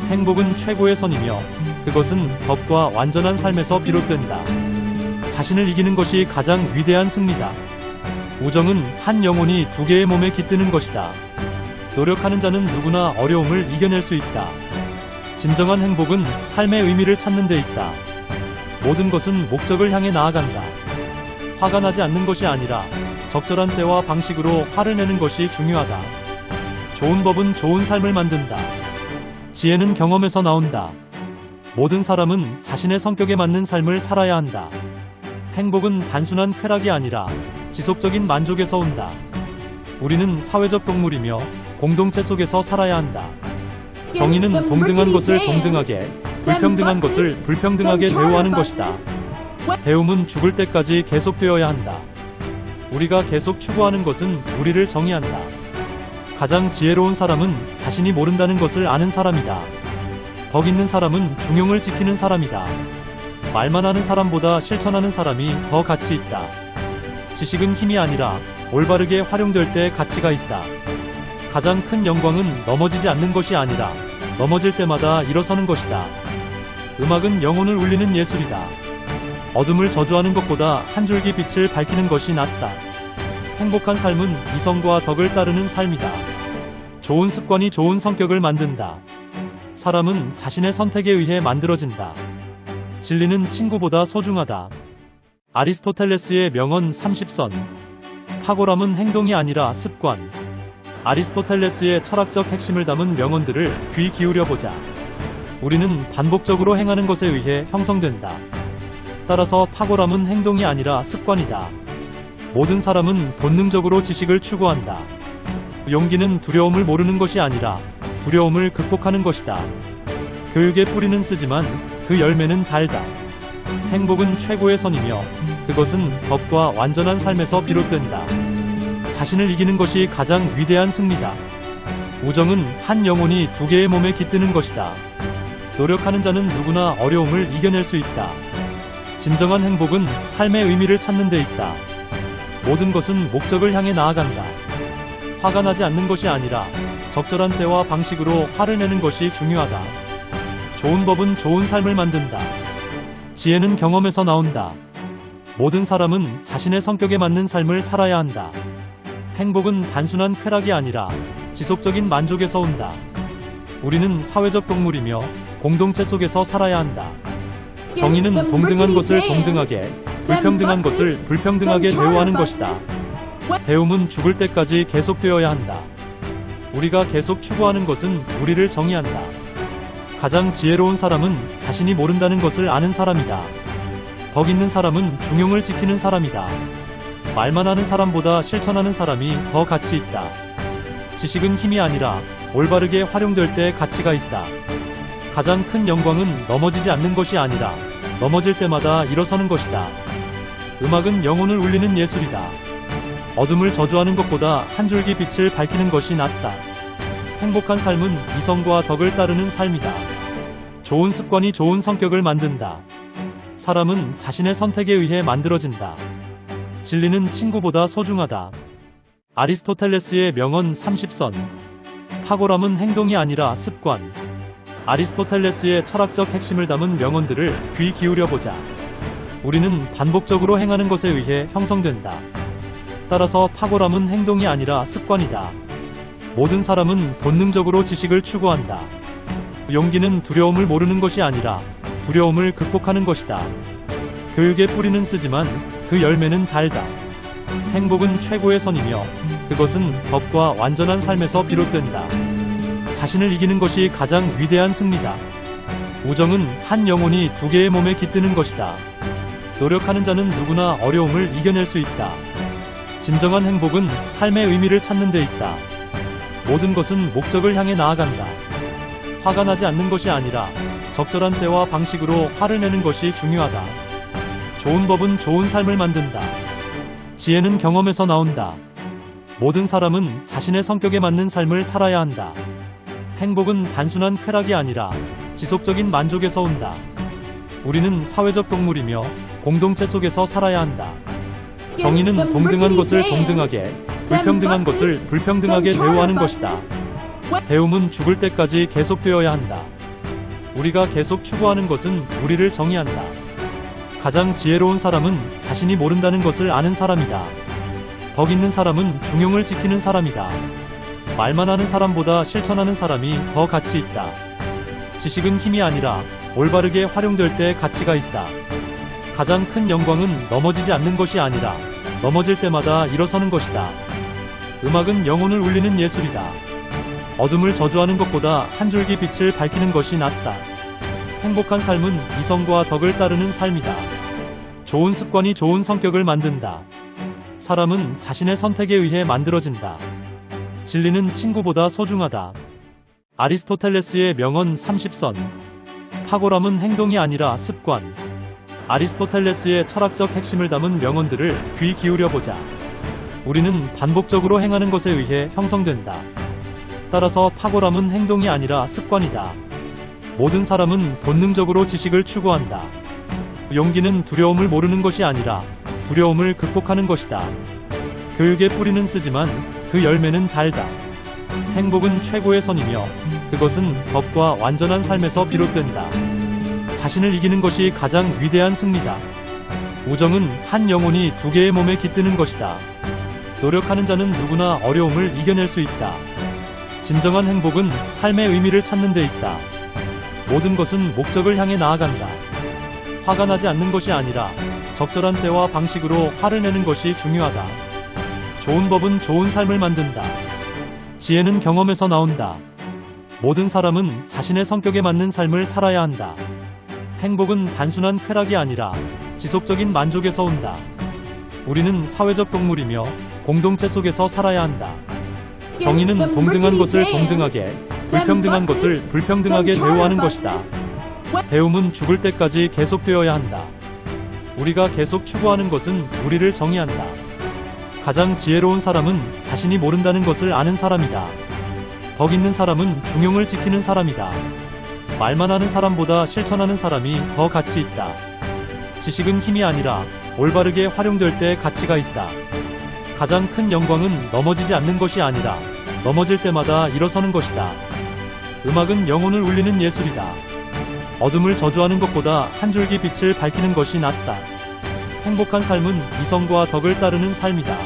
행복은 최고의 선이며 그것은 덕과 완전한 삶에서 비롯된다. 자신을 이기는 것이 가장 위대한 승리다. 우정은 한 영혼이 두 개의 몸에 깃드는 것이다. 노력하는 자는 누구나 어려움을 이겨낼 수 있다. 진정한 행복은 삶의 의미를 찾는 데 있다. 모든 것은 목적을 향해 나아간다. 화가 나지 않는 것이 아니라 적절한 때와 방식으로 화를 내는 것이 중요하다. 좋은 법은 좋은 삶을 만든다. 지혜는 경험에서 나온다. 모든 사람은 자신의 성격에 맞는 삶을 살아야 한다. 행복은 단순한 쾌락이 아니라 지속적인 만족에서 온다. 우리는 사회적 동물이며 공동체 속에서 살아야 한다. 정의는 동등한 것을 동등하게, 불평등한 것을 불평등하게 대우하는 것이다. 배움은 죽을 때까지 계속되어야 한다. 우리가 계속 추구하는 것은 우리를 정의한다. 가장 지혜로운 사람은 자신이 모른다는 것을 아는 사람이다. 덕 있는 사람은 중용을 지키는 사람이다. 말만 하는 사람보다 실천하는 사람이 더 가치 있다. 지식은 힘이 아니라 올바르게 활용될 때 가치가 있다. 가장 큰 영광은 넘어지지 않는 것이 아니라 넘어질 때마다 일어서는 것이다. 음악은 영혼을 울리는 예술이다. 어둠을 저주하는 것보다 한 줄기 빛을 밝히는 것이 낫다. 행복한 삶은 이성과 덕을 따르는 삶이다. 좋은 습관이 좋은 성격을 만든다. 사람은 자신의 선택에 의해 만들어진다. 진리는 친구보다 소중하다. 아리스토텔레스의 명언 30선. 탁월함은 행동이 아니라 습관. 아리스토텔레스의 철학적 핵심을 담은 명언들을 귀 기울여보자. 우리는 반복적으로 행하는 것에 의해 형성된다. 따라서 탁월함은 행동이 아니라 습관이다. 모든 사람은 본능적으로 지식을 추구한다. 용기는 두려움을 모르는 것이 아니라 두려움을 극복하는 것이다. 교육의 뿌리는 쓰지만 그 열매는 달다. 행복은 최고의 선이며 그것은 덕과 완전한 삶에서 비롯된다. 자신을 이기는 것이 가장 위대한 승리다. 우정은 한 영혼이 두 개의 몸에 깃드는 것이다. 노력하는 자는 누구나 어려움을 이겨낼 수 있다. 진정한 행복은 삶의 의미를 찾는 데 있다. 모든 것은 목적을 향해 나아간다. 화가 나지 않는 것이 아니라 적절한 때와 방식으로 화를 내는 것이 중요하다. 좋은 법은 좋은 삶을 만든다. 지혜는 경험에서 나온다. 모든 사람은 자신의 성격에 맞는 삶을 살아야 한다. 행복은 단순한 쾌락이 아니라 지속적인 만족에서 온다. 우리는 사회적 동물이며 공동체 속에서 살아야 한다. 정의는 동등한 것을 동등하게, 불평등한 것을 불평등하게 대우하는 것이다. 배움은 죽을 때까지 계속되어야 한다. 우리가 계속 추구하는 것은 우리를 정의한다. 가장 지혜로운 사람은 자신이 모른다는 것을 아는 사람이다. 덕 있는 사람은 중용을 지키는 사람이다. 말만 하는 사람보다 실천하는 사람이 더 가치 있다. 지식은 힘이 아니라 올바르게 활용될 때 가치가 있다. 가장 큰 영광은 넘어지지 않는 것이 아니라 넘어질 때마다 일어서는 것이다. 음악은 영혼을 울리는 예술이다. 어둠을 저주하는 것보다 한 줄기 빛을 밝히는 것이 낫다. 행복한 삶은 이성과 덕을 따르는 삶이다. 좋은 습관이 좋은 성격을 만든다. 사람은 자신의 선택에 의해 만들어진다. 진리는 친구보다 소중하다. 아리스토텔레스의 명언 30선. 탁월함은 행동이 아니라 습관. 아리스토텔레스의 철학적 핵심을 담은 명언들을 귀 기울여보자. 우리는 반복적으로 행하는 것에 의해 형성된다. 따라서 탁월함은 행동이 아니라 습관이다. 모든 사람은 본능적으로 지식을 추구한다. 용기는 두려움을 모르는 것이 아니라 두려움을 극복하는 것이다. 교육의 뿌리는 쓰지만 그 열매는 달다. 행복은 최고의 선이며 그것은 법과 완전한 삶에서 비롯된다. 자신을 이기는 것이 가장 위대한 승리다. 우정은 한 영혼이 두 개의 몸에 깃드는 것이다. 노력하는 자는 누구나 어려움을 이겨낼 수 있다. 진정한 행복은 삶의 의미를 찾는 데 있다. 모든 것은 목적을 향해 나아간다. 화가 나지 않는 것이 아니라 적절한 때와 방식으로 화를 내는 것이 중요하다. 좋은 법은 좋은 삶을 만든다. 지혜는 경험에서 나온다. 모든 사람은 자신의 성격에 맞는 삶을 살아야 한다. 행복은 단순한 쾌락이 아니라 지속적인 만족에서 온다. 우리는 사회적 동물이며 공동체 속에서 살아야 한다. 정의는 동등한 것을 동등하게, 불평등한 것을 불평등하게 대우하는 것이다. 배움은 죽을 때까지 계속되어야 한다. 우리가 계속 추구하는 것은 우리를 정의한다. 가장 지혜로운 사람은 자신이 모른다는 것을 아는 사람이다. 덕 있는 사람은 중용을 지키는 사람이다. 말만 하는 사람보다 실천하는 사람이 더 가치 있다. 지식은 힘이 아니라 올바르게 활용될 때 가치가 있다. 가장 큰 영광은 넘어지지 않는 것이 아니라 넘어질 때마다 일어서는 것이다. 음악은 영혼을 울리는 예술이다. 어둠을 저주하는 것보다 한 줄기 빛을 밝히는 것이 낫다. 행복한 삶은 이성과 덕을 따르는 삶이다. 좋은 습관이 좋은 성격을 만든다. 사람은 자신의 선택에 의해 만들어진다. 진리는 친구보다 소중하다. 아리스토텔레스의 명언 30선. 탁월함은 행동이 아니라 습관. 아리스토텔레스의 철학적 핵심을 담은 명언들을 귀 기울여보자. 우리는 반복적으로 행하는 것에 의해 형성된다. 따라서 탁월함은 행동이 아니라 습관이다. 모든 사람은 본능적으로 지식을 추구한다. 용기는 두려움을 모르는 것이 아니라 두려움을 극복하는 것이다. 교육의 뿌리는 쓰지만 그 열매는 달다. 행복은 최고의 선이며 그것은 법과 완전한 삶에서 비롯된다. 자신을 이기는 것이 가장 위대한 승리다. 우정은 한 영혼이 두 개의 몸에 깃드는 것이다. 노력하는 자는 누구나 어려움을 이겨낼 수 있다. 진정한 행복은 삶의 의미를 찾는 데 있다. 모든 것은 목적을 향해 나아간다. 화가 나지 않는 것이 아니라 적절한 때와 방식으로 화를 내는 것이 중요하다. 좋은 법은 좋은 삶을 만든다. 지혜는 경험에서 나온다. 모든 사람은 자신의 성격에 맞는 삶을 살아야 한다. 행복은 단순한 쾌락이 아니라 지속적인 만족에서 온다. 우리는 사회적 동물이며 공동체 속에서 살아야 한다. 정의는 동등한 것을 동등하게, 불평등한 것을 불평등하게 대우하는 것이다. 배움은 죽을 때까지 계속되어야 한다. 우리가 계속 추구하는 것은 우리를 정의한다. 가장 지혜로운 사람은 자신이 모른다는 것을 아는 사람이다. 덕 있는 사람은 중용을 지키는 사람이다. 말만 하는 사람보다 실천하는 사람이 더 가치 있다. 지식은 힘이 아니라 올바르게 활용될 때 가치가 있다. 가장 큰 영광은 넘어지지 않는 것이 아니라 넘어질 때마다 일어서는 것이다. 음악은 영혼을 울리는 예술이다. 어둠을 저주하는 것보다 한 줄기 빛을 밝히는 것이 낫다. 행복한 삶은 이성과 덕을 따르는 삶이다.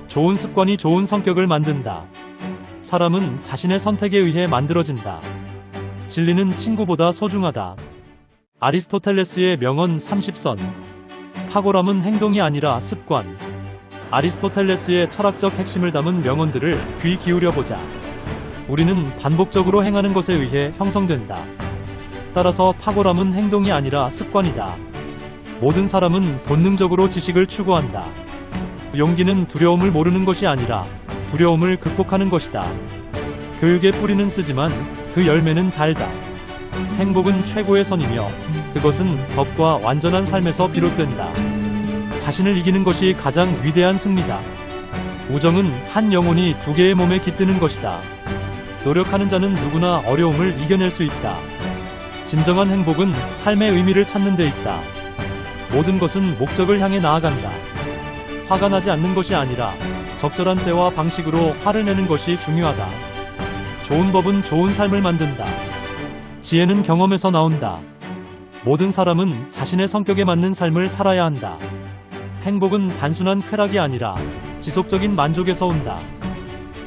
좋은 습관이 좋은 성격을 만든다. 사람은 자신의 선택에 의해 만들어진다. 진리는 친구보다 소중하다. 아리스토텔레스의 명언 30선. 탁월함은 행동이 아니라 습관. 아리스토텔레스의 철학적 핵심을 담은 명언들을 귀 기울여보자. 우리는 반복적으로 행하는 것에 의해 형성된다. 따라서 탁월함은 행동이 아니라 습관이다. 모든 사람은 본능적으로 지식을 추구한다. 용기는 두려움을 모르는 것이 아니라 두려움을 극복하는 것이다. 교육의 뿌리는 쓰지만 그 열매는 달다. 행복은 최고의 선이며 그것은 덕과 완전한 삶에서 비롯된다. 자신을 이기는 것이 가장 위대한 승리다. 우정은 한 영혼이 두 개의 몸에 깃드는 것이다. 노력하는 자는 누구나 어려움을 이겨낼 수 있다. 진정한 행복은 삶의 의미를 찾는 데 있다. 모든 것은 목적을 향해 나아간다. 화가 나지 않는 것이 아니라 적절한 때와 방식으로 화를 내는 것이 중요하다. 좋은 법은 좋은 삶을 만든다. 지혜는 경험에서 나온다. 모든 사람은 자신의 성격에 맞는 삶을 살아야 한다. 행복은 단순한 쾌락이 아니라 지속적인 만족에서 온다.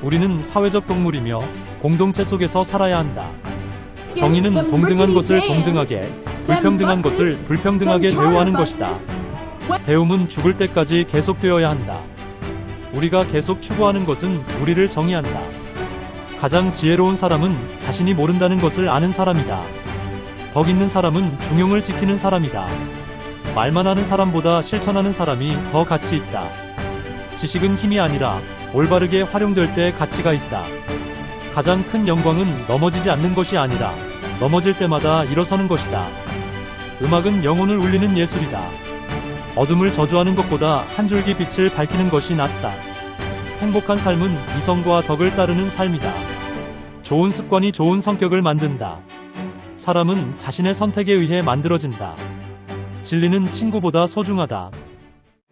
우리는 사회적 동물이며 공동체 속에서 살아야 한다. 정의는 동등한 것을 동등하게, 불평등한 것을 불평등하게 대우하는 것이다. 배움은 죽을 때까지 계속되어야 한다. 우리가 계속 추구하는 것은 우리를 정의한다. 가장 지혜로운 사람은 자신이 모른다는 것을 아는 사람이다. 덕 있는 사람은 중용을 지키는 사람이다. 말만 하는 사람보다 실천하는 사람이 더 가치 있다. 지식은 힘이 아니라 올바르게 활용될 때 가치가 있다. 가장 큰 영광은 넘어지지 않는 것이 아니라 넘어질 때마다 일어서는 것이다. 음악은 영혼을 울리는 예술이다. 어둠을 저주하는 것보다 한 줄기 빛을 밝히는 것이 낫다. 행복한 삶은 이성과 덕을 따르는 삶이다. 좋은 습관이 좋은 성격을 만든다. 사람은 자신의 선택에 의해 만들어진다. 진리는 친구보다 소중하다.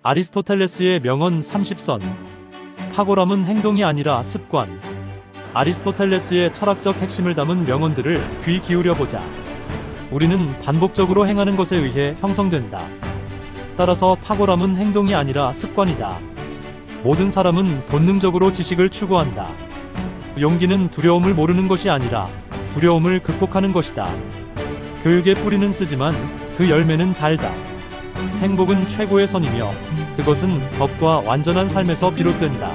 아리스토텔레스의 명언 30선. 탁월함은 행동이 아니라 습관. 아리스토텔레스의 철학적 핵심을 담은 명언들을 귀 기울여보자. 우리는 반복적으로 행하는 것에 의해 형성된다. 따라서 탁월함은 행동이 아니라 습관이다. 모든 사람은 본능적으로 지식을 추구한다. 용기는 두려움을 모르는 것이 아니라 두려움을 극복하는 것이다. 교육의 뿌리는 쓰지만 그 열매는 달다. 행복은 최고의 선이며 그것은 덕과 완전한 삶에서 비롯된다.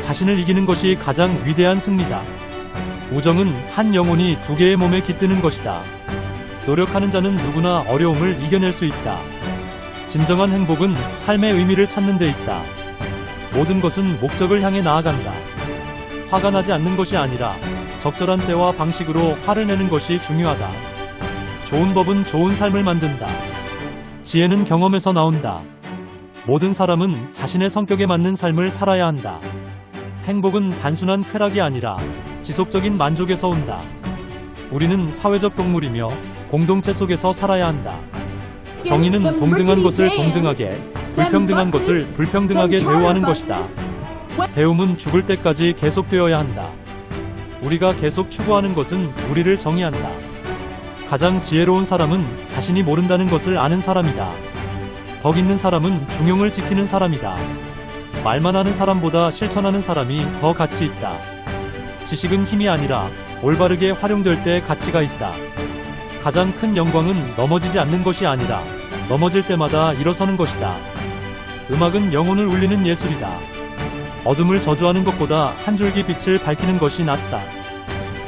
자신을 이기는 것이 가장 위대한 승리다. 우정은 한 영혼이 두 개의 몸에 깃드는 것이다. 노력하는 자는 누구나 어려움을 이겨낼 수 있다. 진정한 행복은 삶의 의미를 찾는 데 있다. 모든 것은 목적을 향해 나아간다. 화가 나지 않는 것이 아니라 적절한 때와 방식으로 화를 내는 것이 중요하다. 좋은 법은 좋은 삶을 만든다. 지혜는 경험에서 나온다. 모든 사람은 자신의 성격에 맞는 삶을 살아야 한다. 행복은 단순한 쾌락이 아니라 지속적인 만족에서 온다. 우리는 사회적 동물이며 공동체 속에서 살아야 한다. 정의는 동등한 것을 동등하게, 불평등한 것을 불평등하게 대우하는 것이다. 배움은 죽을 때까지 계속되어야 한다. 우리가 계속 추구하는 것은 우리를 정의한다. 가장 지혜로운 사람은 자신이 모른다는 것을 아는 사람이다. 덕 있는 사람은 중용을 지키는 사람이다. 말만 하는 사람보다 실천하는 사람이 더 가치 있다. 지식은 힘이 아니라 올바르게 활용될 때 가치가 있다. 가장 큰 영광은 넘어지지 않는 것이 아니라 넘어질 때마다 일어서는 것이다. 음악은 영혼을 울리는 예술이다. 어둠을 저주하는 것보다 한 줄기 빛을 밝히는 것이 낫다.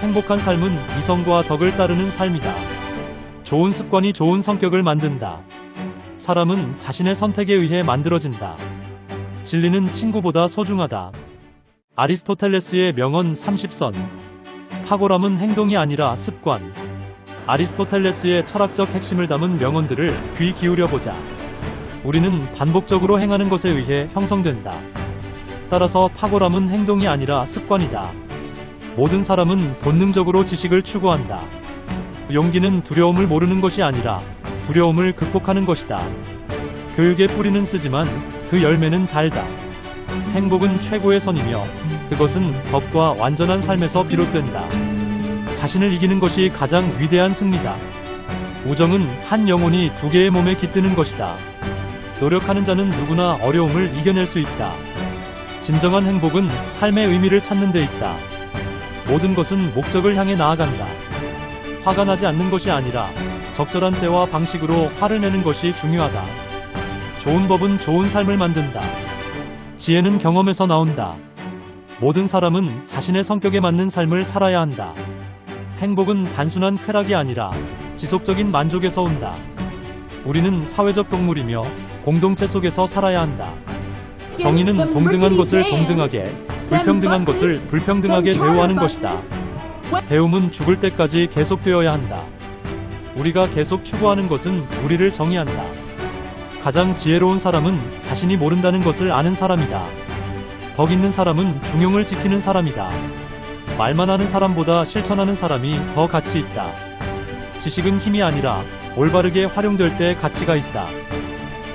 행복한 삶은 이성과 덕을 따르는 삶이다. 좋은 습관이 좋은 성격을 만든다. 사람은 자신의 선택에 의해 만들어진다. 진리는 친구보다 소중하다. 아리스토텔레스의 명언 30선. 탁월함은 행동이 아니라 습관. 아리스토텔레스의 철학적 핵심을 담은 명언들을 귀 기울여보자. 우리는 반복적으로 행하는 것에 의해 형성된다. 따라서 탁월함은 행동이 아니라 습관이다. 모든 사람은 본능적으로 지식을 추구한다. 용기는 두려움을 모르는 것이 아니라 두려움을 극복하는 것이다. 교육의 뿌리는 쓰지만 그 열매는 달다. 행복은 최고의 선이며 그것은 법과 완전한 삶에서 비롯된다. 자신을 이기는 것이 가장 위대한 승리다. 우정은 한 영혼이 두 개의 몸에 깃드는 것이다. 노력하는 자는 누구나 어려움을 이겨낼 수 있다. 진정한 행복은 삶의 의미를 찾는 데 있다. 모든 것은 목적을 향해 나아간다. 화가 나지 않는 것이 아니라 적절한 때와 방식으로 화를 내는 것이 중요하다. 좋은 법은 좋은 삶을 만든다. 지혜는 경험에서 나온다. 모든 사람은 자신의 성격에 맞는 삶을 살아야 한다. 행복은 단순한 쾌락이 아니라 지속적인 만족에서 온다. 우리는 사회적 동물이며 공동체 속에서 살아야 한다. 정의는 동등한 것을 동등하게, 불평등한 것을 불평등하게 대우하는 것이다. 배움은 죽을 때까지 계속되어야 한다. 우리가 계속 추구하는 것은 우리를 정의한다. 가장 지혜로운 사람은 자신이 모른다는 것을 아는 사람이다. 덕 있는 사람은 중용을 지키는 사람이다. 말만 하는 사람보다 실천하는 사람이 더 가치 있다. 지식은 힘이 아니라 올바르게 활용될 때 가치가 있다.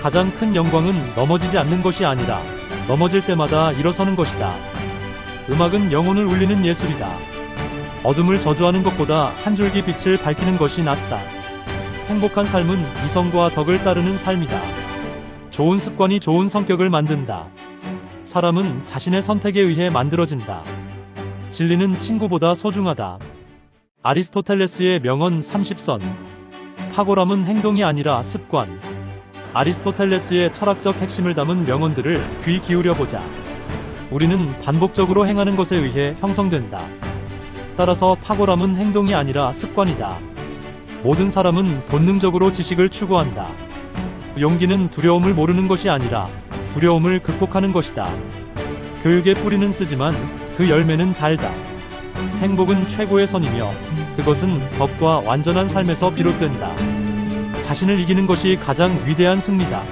가장 큰 영광은 넘어지지 않는 것이 아니라 넘어질 때마다 일어서는 것이다. 음악은 영혼을 울리는 예술이다. 어둠을 저주하는 것보다 한 줄기 빛을 밝히는 것이 낫다. 행복한 삶은 이성과 덕을 따르는 삶이다. 좋은 습관이 좋은 성격을 만든다. 사람은 자신의 선택에 의해 만들어진다. 진리는 친구보다 소중하다. 아리스토텔레스의 명언 30선. 탁월함은 행동이 아니라 습관. 아리스토텔레스의 철학적 핵심을 담은 명언들을 귀 기울여보자. 우리는 반복적으로 행하는 것에 의해 형성된다. 따라서 탁월함은 행동이 아니라 습관이다. 모든 사람은 본능적으로 지식을 추구한다. 용기는 두려움을 모르는 것이 아니라 두려움을 극복하는 것이다. 교육의 뿌리는 쓰지만 그 열매는 달다. 행복은 최고의 선이며 그것은 법과 완전한 삶에서 비롯된다. 자신을 이기는 것이 가장 위대한 승리다.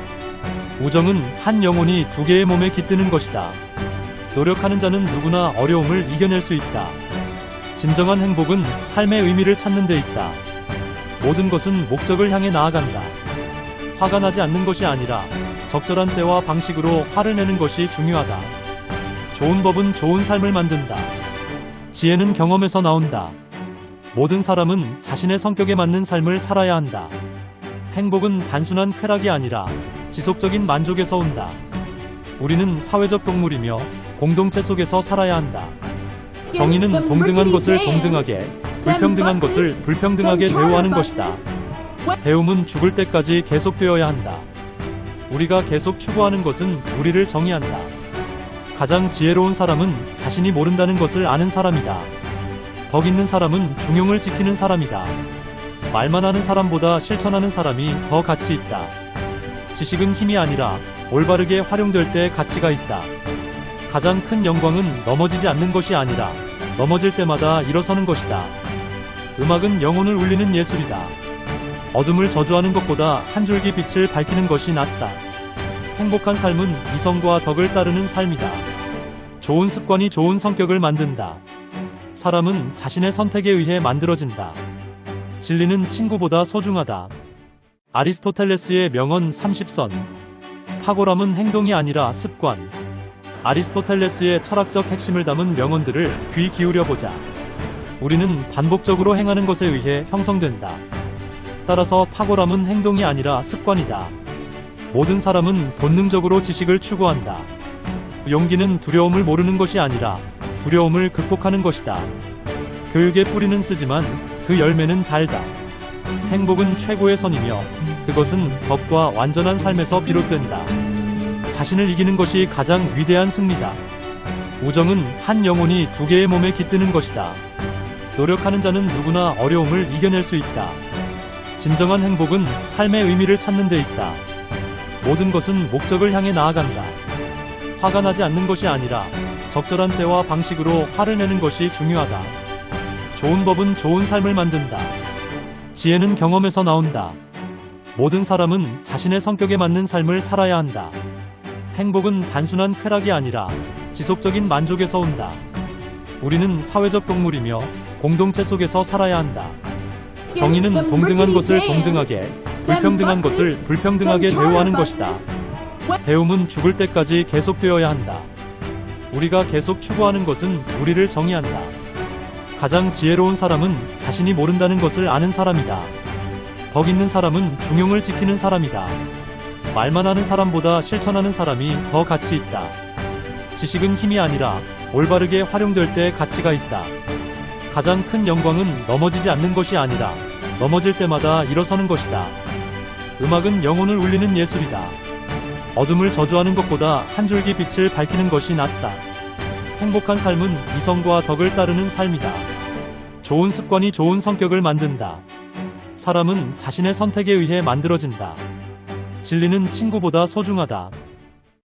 우정은 한 영혼이 두 개의 몸에 깃드는 것이다. 노력하는 자는 누구나 어려움을 이겨낼 수 있다. 진정한 행복은 삶의 의미를 찾는 데 있다. 모든 것은 목적을 향해 나아간다. 화가 나지 않는 것이 아니라 적절한 때와 방식으로 화를 내는 것이 중요하다. 좋은 법은 좋은 삶을 만든다. 지혜는 경험에서 나온다. 모든 사람은 자신의 성격에 맞는 삶을 살아야 한다. 행복은 단순한 쾌락이 아니라 지속적인 만족에서 온다. 우리는 사회적 동물이며 공동체 속에서 살아야 한다. 정의는 동등한 것을 동등하게, 불평등한 것을 불평등하게 대우하는 것이다. 배움은 죽을 때까지 계속되어야 한다. 우리가 계속 추구하는 것은 우리를 정의한다. 가장 지혜로운 사람은 자신이 모른다는 것을 아는 사람이다. 덕 있는 사람은 중용을 지키는 사람이다. 말만 하는 사람보다 실천하는 사람이 더 가치 있다. 지식은 힘이 아니라 올바르게 활용될 때 가치가 있다. 가장 큰 영광은 넘어지지 않는 것이 아니라 넘어질 때마다 일어서는 것이다. 음악은 영혼을 울리는 예술이다. 어둠을 저주하는 것보다 한 줄기 빛을 밝히는 것이 낫다. 행복한 삶은 이성과 덕을 따르는 삶이다. 좋은 습관이 좋은 성격을 만든다. 사람은 자신의 선택에 의해 만들어진다. 진리는 친구보다 소중하다. 아리스토텔레스의 명언 30선. 탁월함은 행동이 아니라 습관. 아리스토텔레스의 철학적 핵심을 담은 명언들을 귀 기울여보자. 우리는 반복적으로 행하는 것에 의해 형성된다. 따라서 탁월함은 행동이 아니라 습관이다. 모든 사람은 본능적으로 지식을 추구한다. 용기는 두려움을 모르는 것이 아니라 두려움을 극복하는 것이다. 교육의 뿌리는 쓰지만 그 열매는 달다. 행복은 최고의 선이며 그것은 법과 완전한 삶에서 비롯된다. 자신을 이기는 것이 가장 위대한 승리다. 우정은 한 영혼이 두 개의 몸에 깃드는 것이다. 노력하는 자는 누구나 어려움을 이겨낼 수 있다. 진정한 행복은 삶의 의미를 찾는 데 있다. 모든 것은 목적을 향해 나아간다. 화가 나지 않는 것이 아니라 적절한 때와 방식으로 화를 내는 것이 중요하다. 좋은 법은 좋은 삶을 만든다. 지혜는 경험에서 나온다. 모든 사람은 자신의 성격에 맞는 삶을 살아야 한다. 행복은 단순한 쾌락이 아니라 지속적인 만족에서 온다. 우리는 사회적 동물이며 공동체 속에서 살아야 한다. 정의는 동등한 것을 동등하게, 불평등한 것을 불평등하게 대우하는 것이다. 배움은 죽을 때까지 계속되어야 한다. 우리가 계속 추구하는 것은 우리를 정의한다. 가장 지혜로운 사람은 자신이 모른다는 것을 아는 사람이다. 덕 있는 사람은 중용을 지키는 사람이다. 말만 하는 사람보다 실천하는 사람이 더 가치 있다. 지식은 힘이 아니라 올바르게 활용될 때 가치가 있다. 가장 큰 영광은 넘어지지 않는 것이 아니라 넘어질 때마다 일어서는 것이다. 음악은 영혼을 울리는 예술이다. 어둠을 저주하는 것보다 한 줄기 빛을 밝히는 것이 낫다. 행복한 삶은 이성과 덕을 따르는 삶이다. 좋은 습관이 좋은 성격을 만든다. 사람은 자신의 선택에 의해 만들어진다. 진리는 친구보다 소중하다.